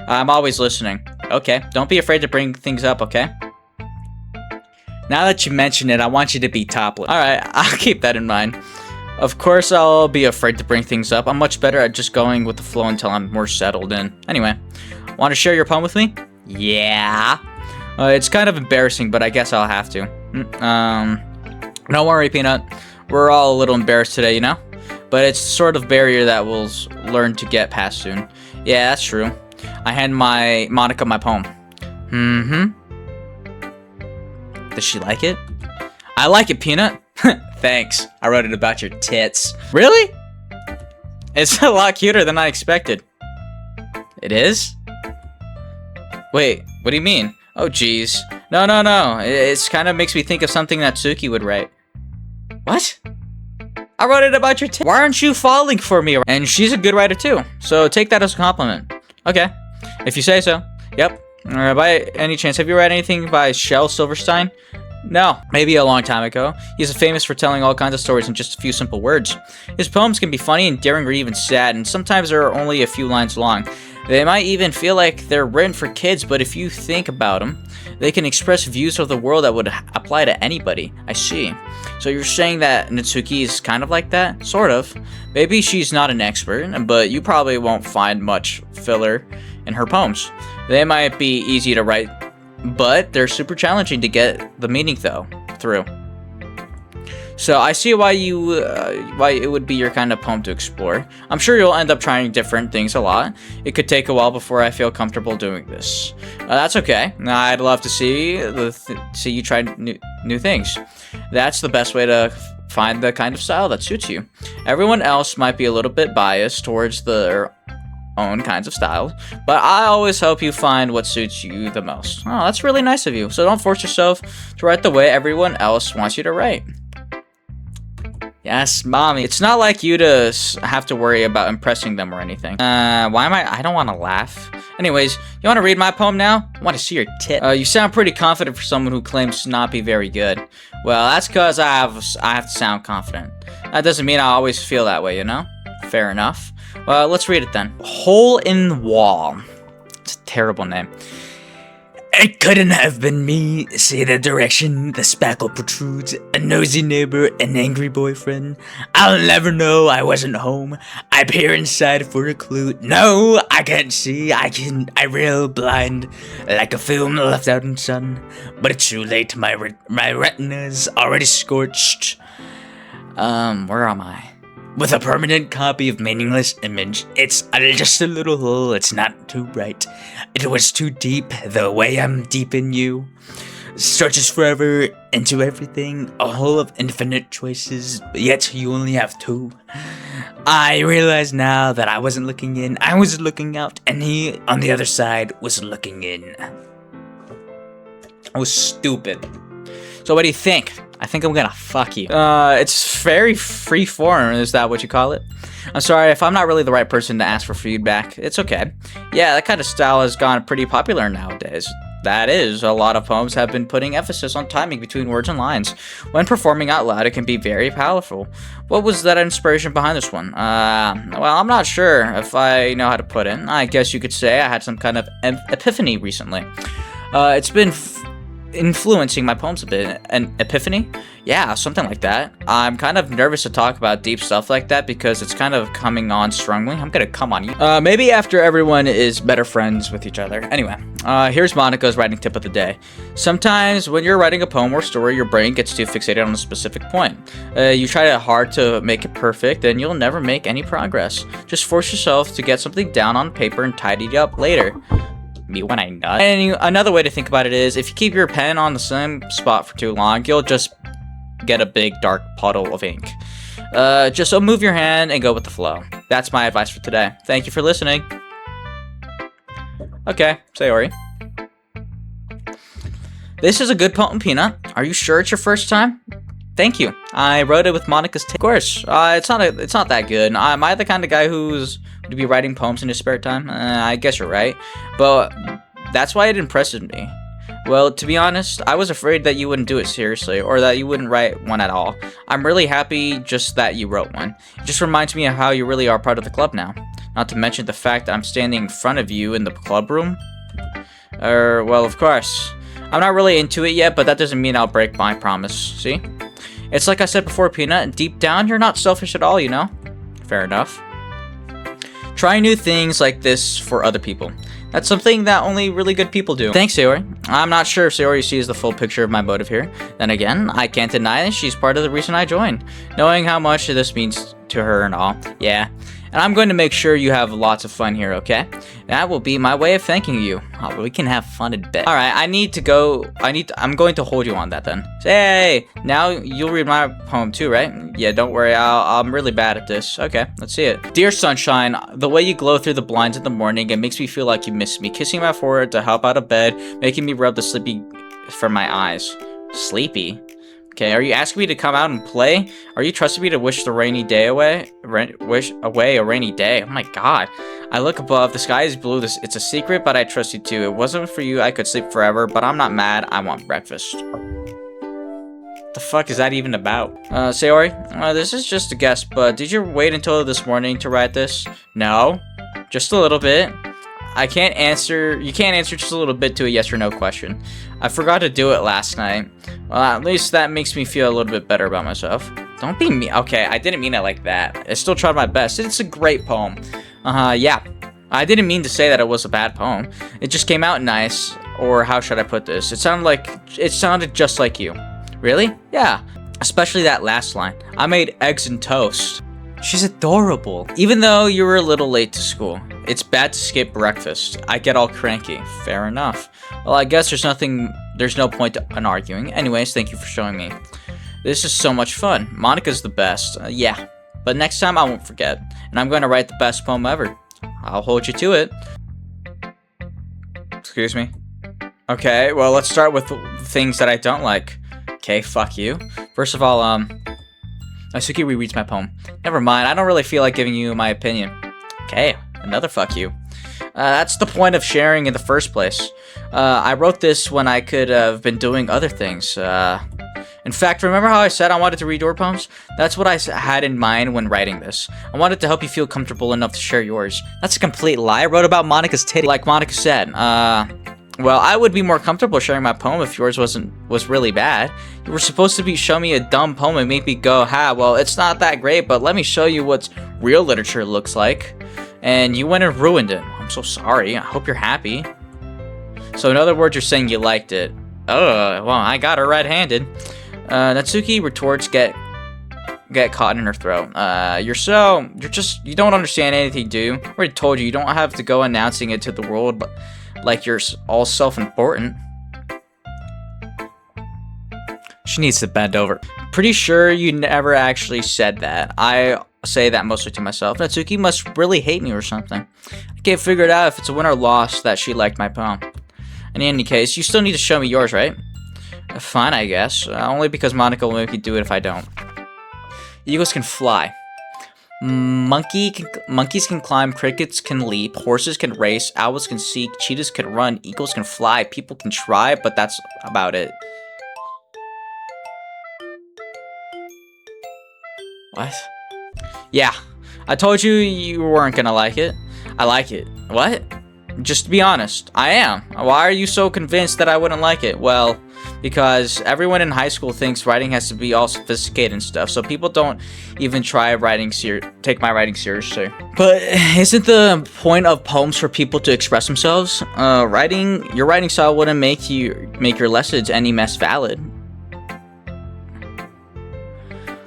I'm always listening. Okay, don't be afraid to bring things up, okay? Now that you mention it, I want you to be topless. Alright, I'll keep that in mind. Of course, I'll be afraid to bring things up. I'm much better at just going with the flow until I'm more settled in. Anyway, want to share your poem with me? Yeah. It's kind of embarrassing, but I guess I'll have to. Don't worry, Peanut. We're all a little embarrassed today, you know? But it's sort of barrier that we'll learn to get past soon. Yeah, that's true. I hand Monica my poem. Does she like it? I like it, Peanut. Thanks. I wrote it about your tits. Really? It's a lot cuter than I expected. It is? Wait, what do you mean? Oh, jeez. No. It kind of makes me think of something that Suki would write. What? I wrote it about your tits. Why aren't you falling for me? And she's a good writer too, so take that as a compliment. Okay, if you say so. Yep. By any chance, have you read anything by Shel Silverstein? No, maybe a long time ago. He's famous for telling all kinds of stories in just a few simple words. His poems can be funny, endearing, or even sad, and sometimes they're only a few lines long. They might even feel like they're written for kids, but if you think about them, they can express views of the world that would apply to anybody. I see. So you're saying that Natsuki is kind of like that? Sort of. Maybe she's not an expert, but you probably won't find much filler in her poems. They might be easy to write, but they're super challenging to get the meaning through. So I see why it would be your kind of poem to explore. I'm sure you'll end up trying different things a lot. It could take a while before I feel comfortable doing this. That's okay. I'd love to see you try new things. That's the best way to find the kind of style that suits you. Everyone else might be a little bit biased towards their own kinds of styles, but I always help you find what suits you the most. Oh, that's really nice of you. So don't force yourself to write the way everyone else wants you to write. Yes, mommy. It's not like you to have to worry about impressing them or anything. Why am I don't want to laugh. Anyways, you want to read my poem now? I want to see your tit. You sound pretty confident for someone who claims to not be very good. Well, that's because I have to sound confident. That doesn't mean I always feel that way, you know? Fair enough. Well, let's read it then. Hole in the Wall. It's a terrible name. It couldn't have been me, say the direction the spackle protrudes, a nosy neighbor, an angry boyfriend. I'll never know I wasn't home. I peer inside for a clue. No, I can't see, I real blind, like a film left out in sun. But it's too late, my retina's already scorched. Where am I? With a permanent copy of meaningless image. It's just a little hole, it's not too bright. It was too deep, the way I'm deep in you. Stretches forever into everything, a hole of infinite choices, but yet you only have two. I realize now that I wasn't looking in, I was looking out, and he, on the other side, was looking in. I was stupid. So what do you think? I think I'm gonna fuck you. It's very free form, is that what you call it? I'm sorry if I'm not really the right person to ask for feedback. It's okay. Yeah, that kind of style has gone pretty popular nowadays. That is, a lot of poems have been putting emphasis on timing between words and lines. When performing out loud, it can be very powerful. What was that inspiration behind this one? Well, I'm not sure if I know how to put it. I guess you could say I had some kind of epiphany recently. It's been influencing my poems a bit. An epiphany? Yeah, something like that. I'm kind of nervous to talk about deep stuff like that because it's kind of coming on strongly. I'm gonna come on you. Maybe after everyone is better friends with each other. Anyway, here's Monica's writing tip of the day. Sometimes when you're writing a poem or story, your brain gets too fixated on a specific point. You try hard to make it perfect and you'll never make any progress. Just force yourself to get something down on paper and tidy it up later. Me when I nut. And another way to think about it is, if you keep your pen on the same spot for too long, you'll just get a big dark puddle of ink. Just move your hand and go with the flow. That's my advice for today. Thank you for listening. Okay, Sayori. This is a good poem, Peanut. Are you sure it's your first time? Thank you. I wrote it with Monica's tip. Of course, it's not that good. Am I the kind of guy who's to be writing poems in his spare time? I guess you're right, but that's why it impresses me. Well, to be honest, I was afraid that you wouldn't do it seriously, or that you wouldn't write one at all. I'm really happy just that you wrote one. It just reminds me of how you really are part of the club now. Not to mention the fact that I'm standing in front of you in the club room. Well, of course. I'm not really into it yet, but that doesn't mean I'll break my promise, see? It's like I said before, Peanut, deep down, you're not selfish at all, you know? Fair enough. Try new things like this for other people. That's something that only really good people do. Thanks, Sayori. I'm not sure if Sayori sees the full picture of my motive here. Then again, I can't deny that she's part of the reason I joined. Knowing how much this means to her and all. Yeah. And I'm going to make sure you have lots of fun here, okay? That will be my way of thanking you. Oh, we can have fun in bed. Alright, I'm going to hold you on that then. Hey, now you'll read my poem too, right? Yeah, don't worry, I'm really bad at this. Okay, let's see it. Dear sunshine, the way you glow through the blinds in the morning, it makes me feel like you miss me. Kissing my forehead to help out of bed, making me rub the sleepy from my eyes. Sleepy? Okay, are you asking me to come out and play? Are you trusting me to wish the rainy day away? Wish away a rainy day? Oh my god. I look above, the sky is blue, it's a secret, but I trust you too. It wasn't for you, I could sleep forever, but I'm not mad, I want breakfast. The fuck is that even about? Sayori, this is just a guess, but did you wait until this morning to write this? No, just a little bit. You can't answer just a little bit to a yes or no question. I forgot to do it last night. Well, at least that makes me feel a little bit better about myself. Don't be mean. Okay, I didn't mean it like that. I still tried my best. It's a great poem. Yeah. I didn't mean to say that it was a bad poem. It just came out nice. Or how should I put this? It sounded just like you. Really? Yeah. Especially that last line. I made eggs and toast. She's adorable. Even though you were a little late to school. It's bad to skip breakfast. I get all cranky. Fair enough. Well, I guess there's no point in arguing. Anyways, thank you for showing me. This is so much fun. Monica's the best. Yeah. But next time I won't forget. And I'm going to write the best poem ever. I'll hold you to it. Excuse me? Okay, well, let's start with things that I don't like. Okay, fuck you. First of all, Asuki rereads my poem. Never mind, I don't really feel like giving you my opinion. Okay, another fuck you. That's the point of sharing in the first place. I wrote this when I could have been doing other things. In fact, remember how I said I wanted to read your poems? That's what I had in mind when writing this. I wanted to help you feel comfortable enough to share yours. That's a complete lie. I wrote about Monica's titty. Like Monica said, well, I would be more comfortable sharing my poem if yours was really bad. You were supposed to show me a dumb poem and make me go, ha, well, it's not that great, but let me show you what real literature looks like. And you went and ruined it. I'm so sorry. I hope you're happy. So in other words, you're saying you liked it. Oh, well, I got her red-handed. Natsuki retorts, get caught in her throat. You don't understand anything, do you? I already told you, you don't have to go announcing it to the world, but like you're all self-important. She needs to bend over. Pretty sure you never actually said that. I say that mostly to myself. Natsuki must really hate me or something. I can't figure it out if it's a win or loss that she liked my poem. In any case, you still need to show me yours, right? Fine, I guess. Only because Monica will make me do it if I don't. Eagles can fly. Monkeys can climb, crickets can leap, horses can race, owls can seek, cheetahs can run, eagles can fly, people can try, but that's about it. What? Yeah, I told you you weren't gonna like it. I like it. What? Just to be honest, I am. Why are you so convinced that I wouldn't like it? Well, because everyone in high school thinks writing has to be all sophisticated and stuff, so people don't even try take my writing seriously. But isn't the point of poems for people to express themselves? Your writing style wouldn't make your lessons any less valid.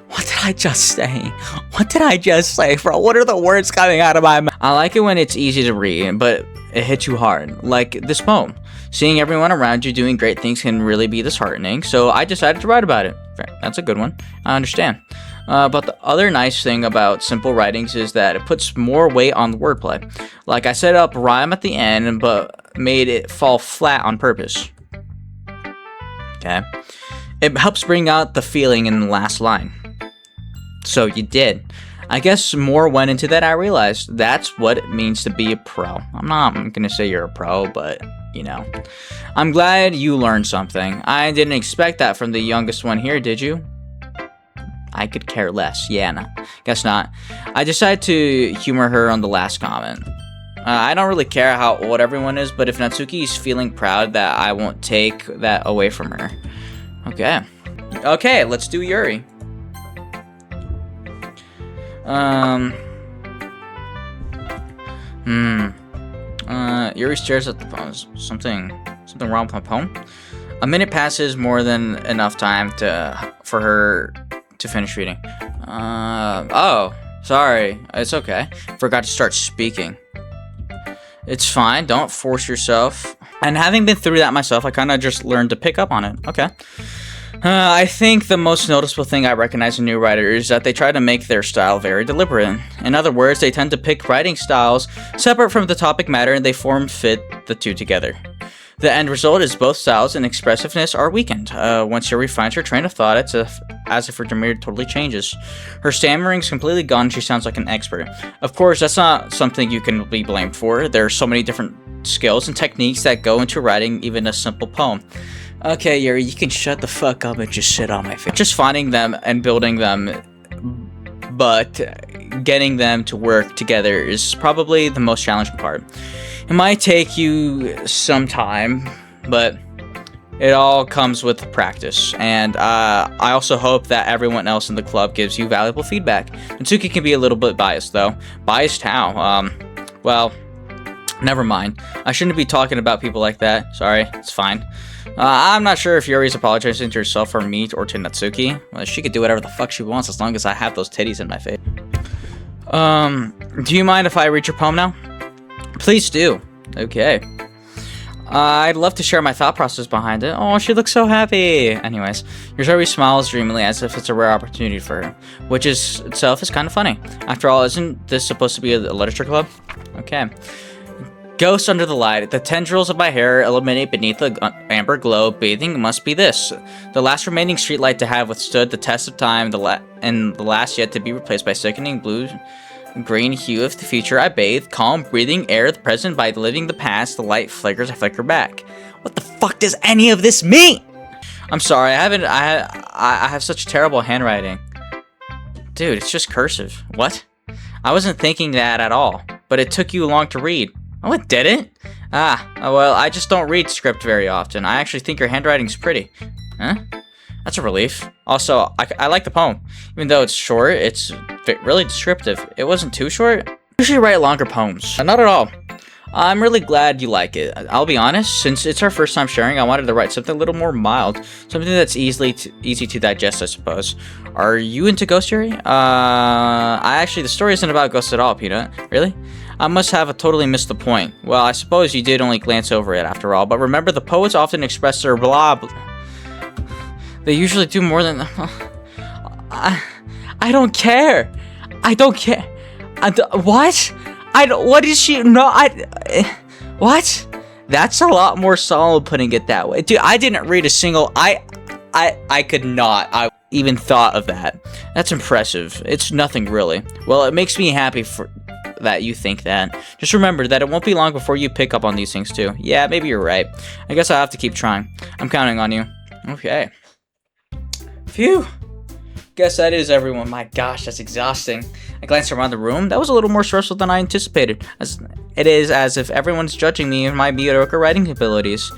What did I just say? What did I just say, bro? What are the words coming out of my mouth? I like it when it's easy to read, but it hits you hard, like this poem. Seeing everyone around you doing great things can really be disheartening, so I decided to write about it. That's a good one. I understand. But the other nice thing about simple writings is that it puts more weight on the wordplay. Like I set up rhyme at the end, but made it fall flat on purpose. Okay. It helps bring out the feeling in the last line. So you did. I guess more went into that. I realized that's what it means to be a pro. I'm not gonna say you're a pro, but you know. I'm glad you learned something. I didn't expect that from the youngest one here, did you? I could care less. Yeah, no, guess not. I decided to humor her on the last comment. I don't really care how old everyone is, but if Natsuki is feeling proud, that I won't take that away from her. Okay. Okay, let's do Yuri. Yuri stares at the poem. Something wrong with my poem? A minute passes, more than enough time for her to finish reading. Oh, sorry. It's okay. Forgot to start speaking. It's fine. Don't force yourself. And having been through that myself, I kind of just learned to pick up on it. Okay. I think the most noticeable thing I recognize in new writers is that they try to make their style very deliberate. In other words, they tend to pick writing styles separate from the topic matter, and they form-fit the two together. The end result is both styles and expressiveness are weakened. Once Yuri finds her train of thought, it's as if her demeanor totally changes. Her stammering's completely gone, and she sounds like an expert. Of course, that's not something you can be blamed for. There are so many different skills and techniques that go into writing even a simple poem. Okay, Yuri, you can shut the fuck up and just sit on my face. Just finding them and building them, but getting them to work together is probably the most challenging part. It might take you some time, but it all comes with practice. And I also hope that everyone else in the club gives you valuable feedback. Natsuki can be a little bit biased, though. Biased how? Well, never mind. I shouldn't be talking about people like that. Sorry, it's fine. I'm not sure if Yuri's apologizing to herself or me or to Natsuki. Well, she could do whatever the fuck she wants as long as I have those titties in my face. Do you mind if I read your poem now? Please do. Okay. I'd love to share my thought process behind it. Oh, she looks so happy. Anyways, Yuri smiles dreamily as if it's a rare opportunity for her, which itself is kind of funny. After all, isn't this supposed to be a literature club? Okay. Ghost under the light. The tendrils of my hair illuminate beneath the amber glow. Bathing must be this. The last remaining streetlight to have withstood the test of time, and the last yet to be replaced by sickening blue-green hue of the future. I bathe, calm, breathing air of the present by living the past. The light flickers, I flicker back. What the fuck does any of this mean? I'm sorry, I have such terrible handwriting. Dude, it's just cursive. What? I wasn't thinking that at all, but it took you long to read. Oh, it didn't? Well, I just don't read script very often. I actually think your handwriting's pretty. Huh? That's a relief. Also, I like the poem. Even though it's short, it's really descriptive. It wasn't too short. I usually write longer poems. Not at all. I'm really glad you like it. I'll be honest, since it's our first time sharing, I wanted to write something a little more mild. Something that's easy to digest, I suppose. Are you into Ghost Yuri? Actually, the story isn't about ghosts at all, Peanut. Really? I must have totally missed the point. Well, I suppose you did only glance over it after all, but remember, the poets often express their blah. They usually do more than... I don't care. I don't care. What? What is she? No, what? That's a lot more solid putting it that way. Dude, I didn't read a single... I could not. I even thought of that. That's impressive. It's nothing really. Well, it makes me happy that you think that. Just remember that it won't be long before you pick up on these things too. Yeah, maybe you're right. I guess I'll have to keep trying. I'm counting on you. Okay. Phew. Guess that is everyone. My gosh, that's exhausting. I glanced around the room. That was a little more stressful than I anticipated. It is as if everyone's judging me and my mediocre writing abilities.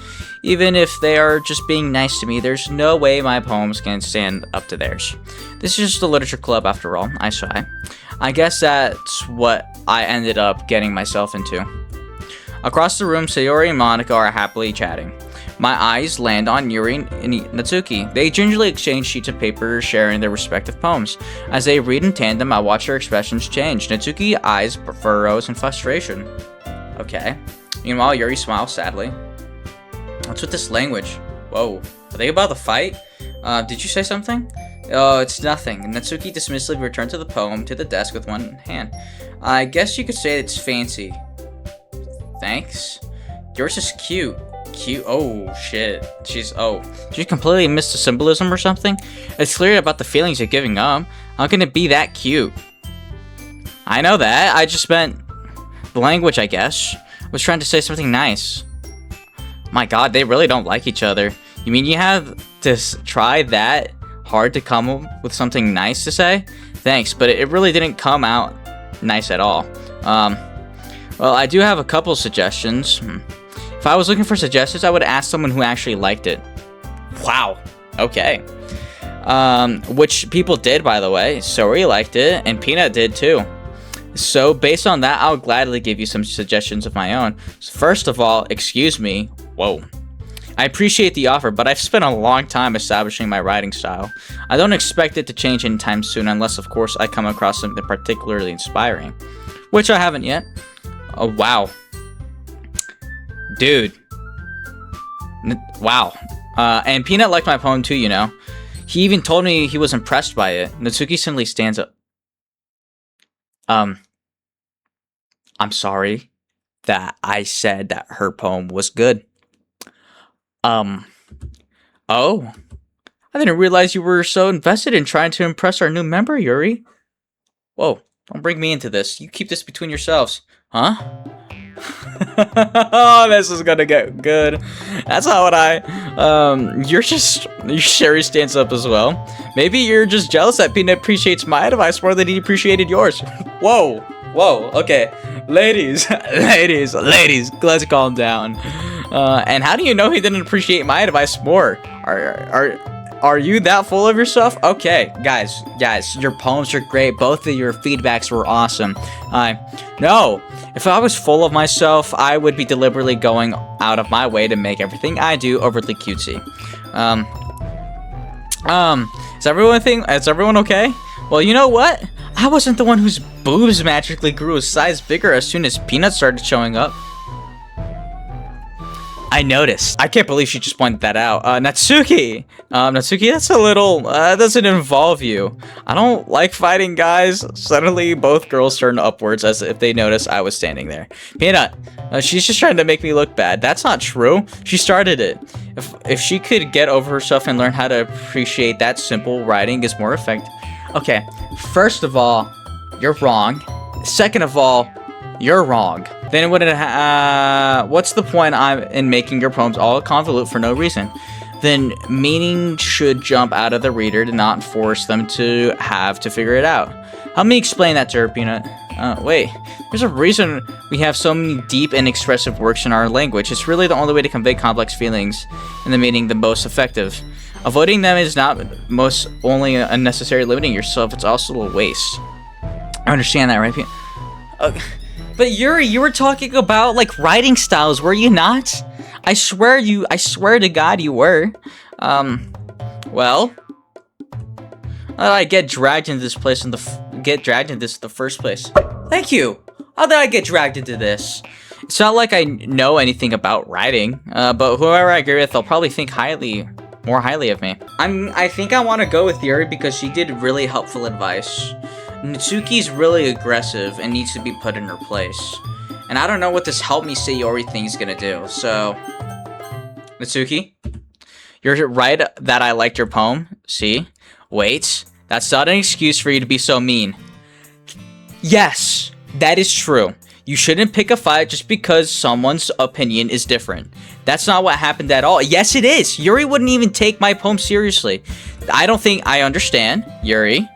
Even if they are just being nice to me, there's no way my poems can stand up to theirs. This is just a literature club after all, I sigh. I guess that's what I ended up getting myself into. Across the room, Sayori and Monica are happily chatting. My eyes land on Yuri and Natsuki. They gingerly exchange sheets of paper, sharing their respective poems. As they read in tandem, I watch their expressions change. Natsuki's eyes furrows in frustration. Okay. Meanwhile, Yuri smiles sadly. What's with this language? Whoa. Are they about to fight? Did you say something? Oh, it's nothing. Natsuki dismissively returned to the poem to the desk with one hand. I guess you could say it's fancy. Thanks. Yours is cute. Cute. Oh, shit. She's completely missed the symbolism or something? It's clear about the feelings you're giving up. How can it be that cute? I know that. I just meant the language, I guess. I was trying to say something nice. My god, they really don't like each other. You mean you have to try that hard to come up with something nice to say? Thanks, but it really didn't come out nice at all. Well, I do have a couple suggestions. If I was looking for suggestions, I would ask someone who actually liked it. Wow. Okay. Which people did, by the way. Sori liked it, and Peanut did too. So, based on that, I'll gladly give you some suggestions of my own. First of all, excuse me. Whoa. I appreciate the offer, but I've spent a long time establishing my writing style. I don't expect it to change anytime soon, unless, of course, I come across something particularly inspiring. Which I haven't yet. Oh, wow. Dude. Wow. And Peanut liked my poem too, you know. He even told me he was impressed by it. Natsuki simply stands up. I'm sorry that I said that her poem was good. Oh, I didn't realize you were so invested in trying to impress our new member, Yuri. Whoa, don't bring me into this. You keep this between yourselves. Huh? Oh, this is gonna get good. That's not what Sherry stands up as well. Maybe you're just jealous that Peanut appreciates my advice more than he appreciated yours. Whoa, okay. Ladies, let's calm down. And how do you know he didn't appreciate my advice more? Are you that full of yourself? Okay, guys, your poems are great. Both of your feedbacks were awesome. No, if I was full of myself, I would be deliberately going out of my way to make everything I do overly cutesy. Is everyone okay? Well, you know what? I wasn't the one whose boobs magically grew a size bigger as soon as Peanut started showing up. I noticed. I can't believe she just pointed that out. Natsuki! Natsuki, that's a little, doesn't involve you. I don't like fighting guys. Suddenly, both girls turned upwards as if they noticed I was standing there. Peanut, she's just trying to make me look bad. That's not true. She started it. If she could get over herself and learn how to appreciate that simple writing is more effective. Okay, first of all, you're wrong. Second of all, you're wrong. Then it wouldn't what's the point in making your poems all convolute for no reason? Then meaning should jump out of the reader to not force them to have to figure it out. Help me explain that to her, Peanut. Wait. There's a reason we have so many deep and expressive works in our language. It's really the only way to convey complex feelings and the meaning the most effective. Avoiding them is not only unnecessary limiting yourself, it's also a waste. I understand that, right, Peanut? But Yuri, you were talking about, like, writing styles, were you not? I swear to God you were. Well, how did I get dragged into this place in the first place? Thank you. How did I get dragged into this? It's not like I know anything about writing, but whoever I agree with, they'll probably think more highly of me. I think I want to go with Yuri because she did really helpful advice. Natsuki's really aggressive and needs to be put in her place. And I don't know what this help me say Yori thing's gonna do, so... Natsuki? You're right that I liked your poem, see? Wait, that's not an excuse for you to be so mean. Yes, that is true. You shouldn't pick a fight just because someone's opinion is different. That's not what happened at all. Yes, it is. Yuri wouldn't even take my poem seriously. I don't think I understand, Yuri.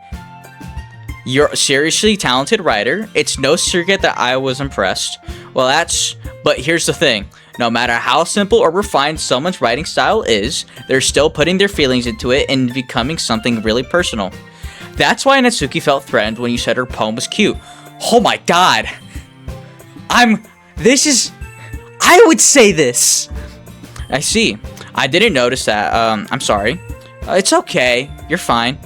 You're a seriously talented writer. It's no secret that I was impressed. But here's the thing. No matter how simple or refined someone's writing style is, they're still putting their feelings into it and becoming something really personal. That's why Natsuki felt threatened when you said her poem was cute. Oh my god. I would say this. I see. I didn't notice that. I'm sorry. It's okay. You're fine.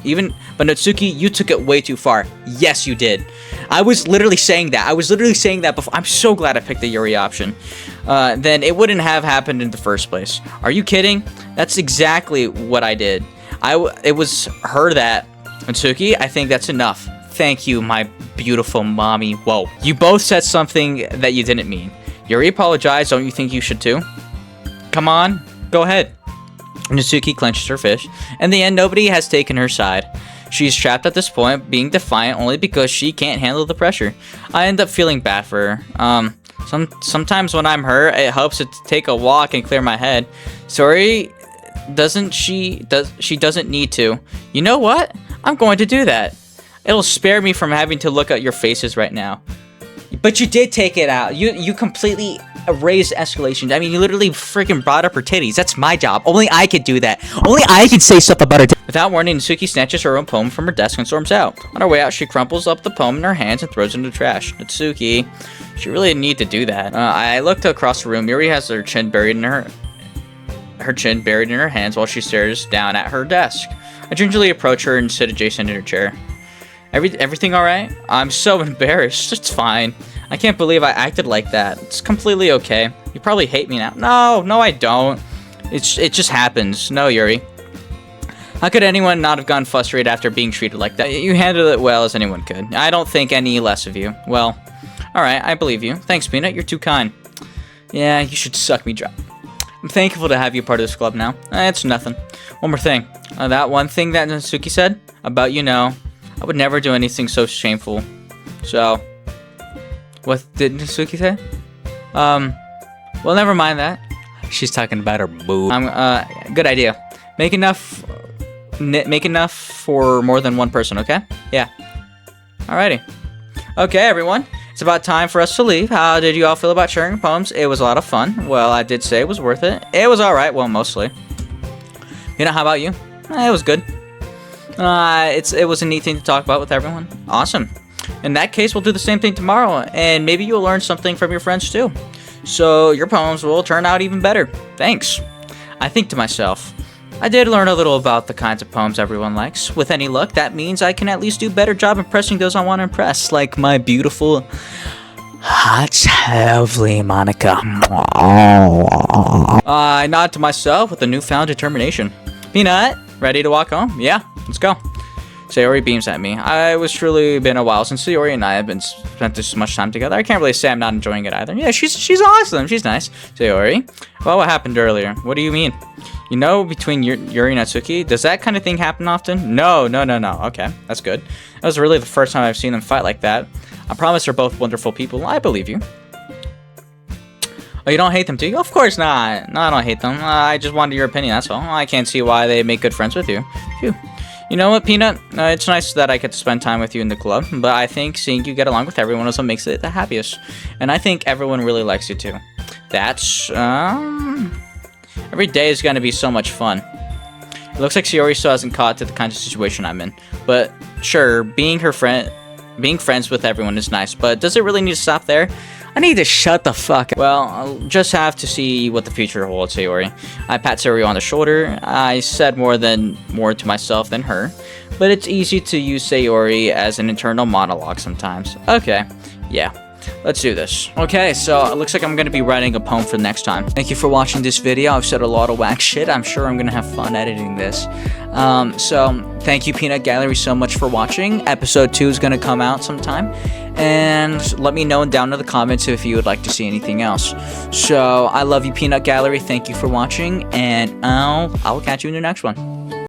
But Natsuki, you took it way too far. Yes, you did. I was literally saying that. Before. I'm so glad I picked the Yuri option. Then it wouldn't have happened in the first place. Are you kidding? That's exactly what I did. It was her that... Natsuki, I think that's enough. Thank you, my beautiful mommy. Whoa. You both said something that you didn't mean. Yuri apologized. Don't you think you should too? Come on. Go ahead. Natsuki clenches her fist. In the end, nobody has taken her side. She's trapped at this point, being defiant only because she can't handle the pressure. I end up feeling bad for her. Sometimes when I'm hurt, it helps to take a walk and clear my head. Sorry, she doesn't need to. You know what? I'm going to do that. It'll spare me from having to look at your faces right now. But you did take it out. You completely raised escalation. I mean, you literally freaking brought up her titties. That's my job. Only I could do that. Only I could say stuff about her titties. Without warning, Natsuki snatches her own poem from her desk and storms out. On her way out, she crumples up the poem in her hands and throws it into the trash. Natsuki, she really didn't need to do that. I looked across the room. Yuri has her chin buried in her hands while she stares down at her desk. I gingerly approach her and sit adjacent to her chair. Everything alright? I'm so embarrassed. It's fine. I can't believe I acted like that. It's completely okay. You probably hate me now. No, I don't. It just happens. No, Yuri. How could anyone not have gotten frustrated after being treated like that? You handled it well as anyone could. I don't think any less of you. Well, alright, I believe you. Thanks, Peanut. You're too kind. Yeah, you should suck me dry. I'm thankful to have you part of this club now. It's nothing. One more thing. That one thing that Natsuki said about, I would never do anything so shameful. So, what did Natsuki say? Well, never mind that. She's talking about her boob. Good idea. Make enough for more than one person, okay? Yeah. Alrighty. Okay, everyone. It's about time for us to leave. How did you all feel about sharing poems? It was a lot of fun. Well, I did say it was worth it. It was alright. Well, mostly. How about you? It was good. It was a neat thing to talk about with everyone. Awesome. In that case, we'll do the same thing tomorrow, and maybe you'll learn something from your friends too. So your poems will turn out even better. Thanks. I think to myself, I did learn a little about the kinds of poems everyone likes. With any luck, that means I can at least do a better job impressing those I want to impress, like my beautiful, hot, lovely Monica. I nod to myself with a newfound determination. Peanut, ready to walk home? Yeah, let's go. Sayori beams at me. It was truly been a while since Sayori and I have been spent this much time together. I can't really say I'm not enjoying it either. Yeah, she's awesome. She's nice. Sayori, well, what happened earlier? What do you mean? Between Yuri and Natsuki, does that kind of thing happen often? No. Okay, that's good. That was really the first time I've seen them fight like that. I promise they're both wonderful people. I believe you. Oh, you don't hate them, do you? Of course not. No, I don't hate them. I just wanted your opinion, that's all. I can't see why they make good friends with you. Phew. You know what, Peanut? It's nice that I get to spend time with you in the club, but I think seeing you get along with everyone is what makes it the happiest. And I think everyone really likes you too. That's, every day is gonna be so much fun. It looks like Sayori still hasn't caught to the kind of situation I'm in. But, sure, being friends with everyone is nice, but does it really need to stop there? I need to shut the fuck up. Well, I'll just have to see what the future holds, Sayori. I pat Sayori on the shoulder. I said more to myself than her, but it's easy to use Sayori as an internal monologue sometimes. Okay, yeah. Let's do this. Okay, so it looks like I'm going to be writing a poem for the next time. Thank you for watching this video. I've said a lot of whack shit. I'm sure I'm going to have fun editing this. So thank you, Peanut Gallery, so much for watching. Episode 2 is going to come out sometime. And let me know down in the comments if you would like to see anything else. So I love you, Peanut Gallery. Thank you for watching. And I will catch you in the next one.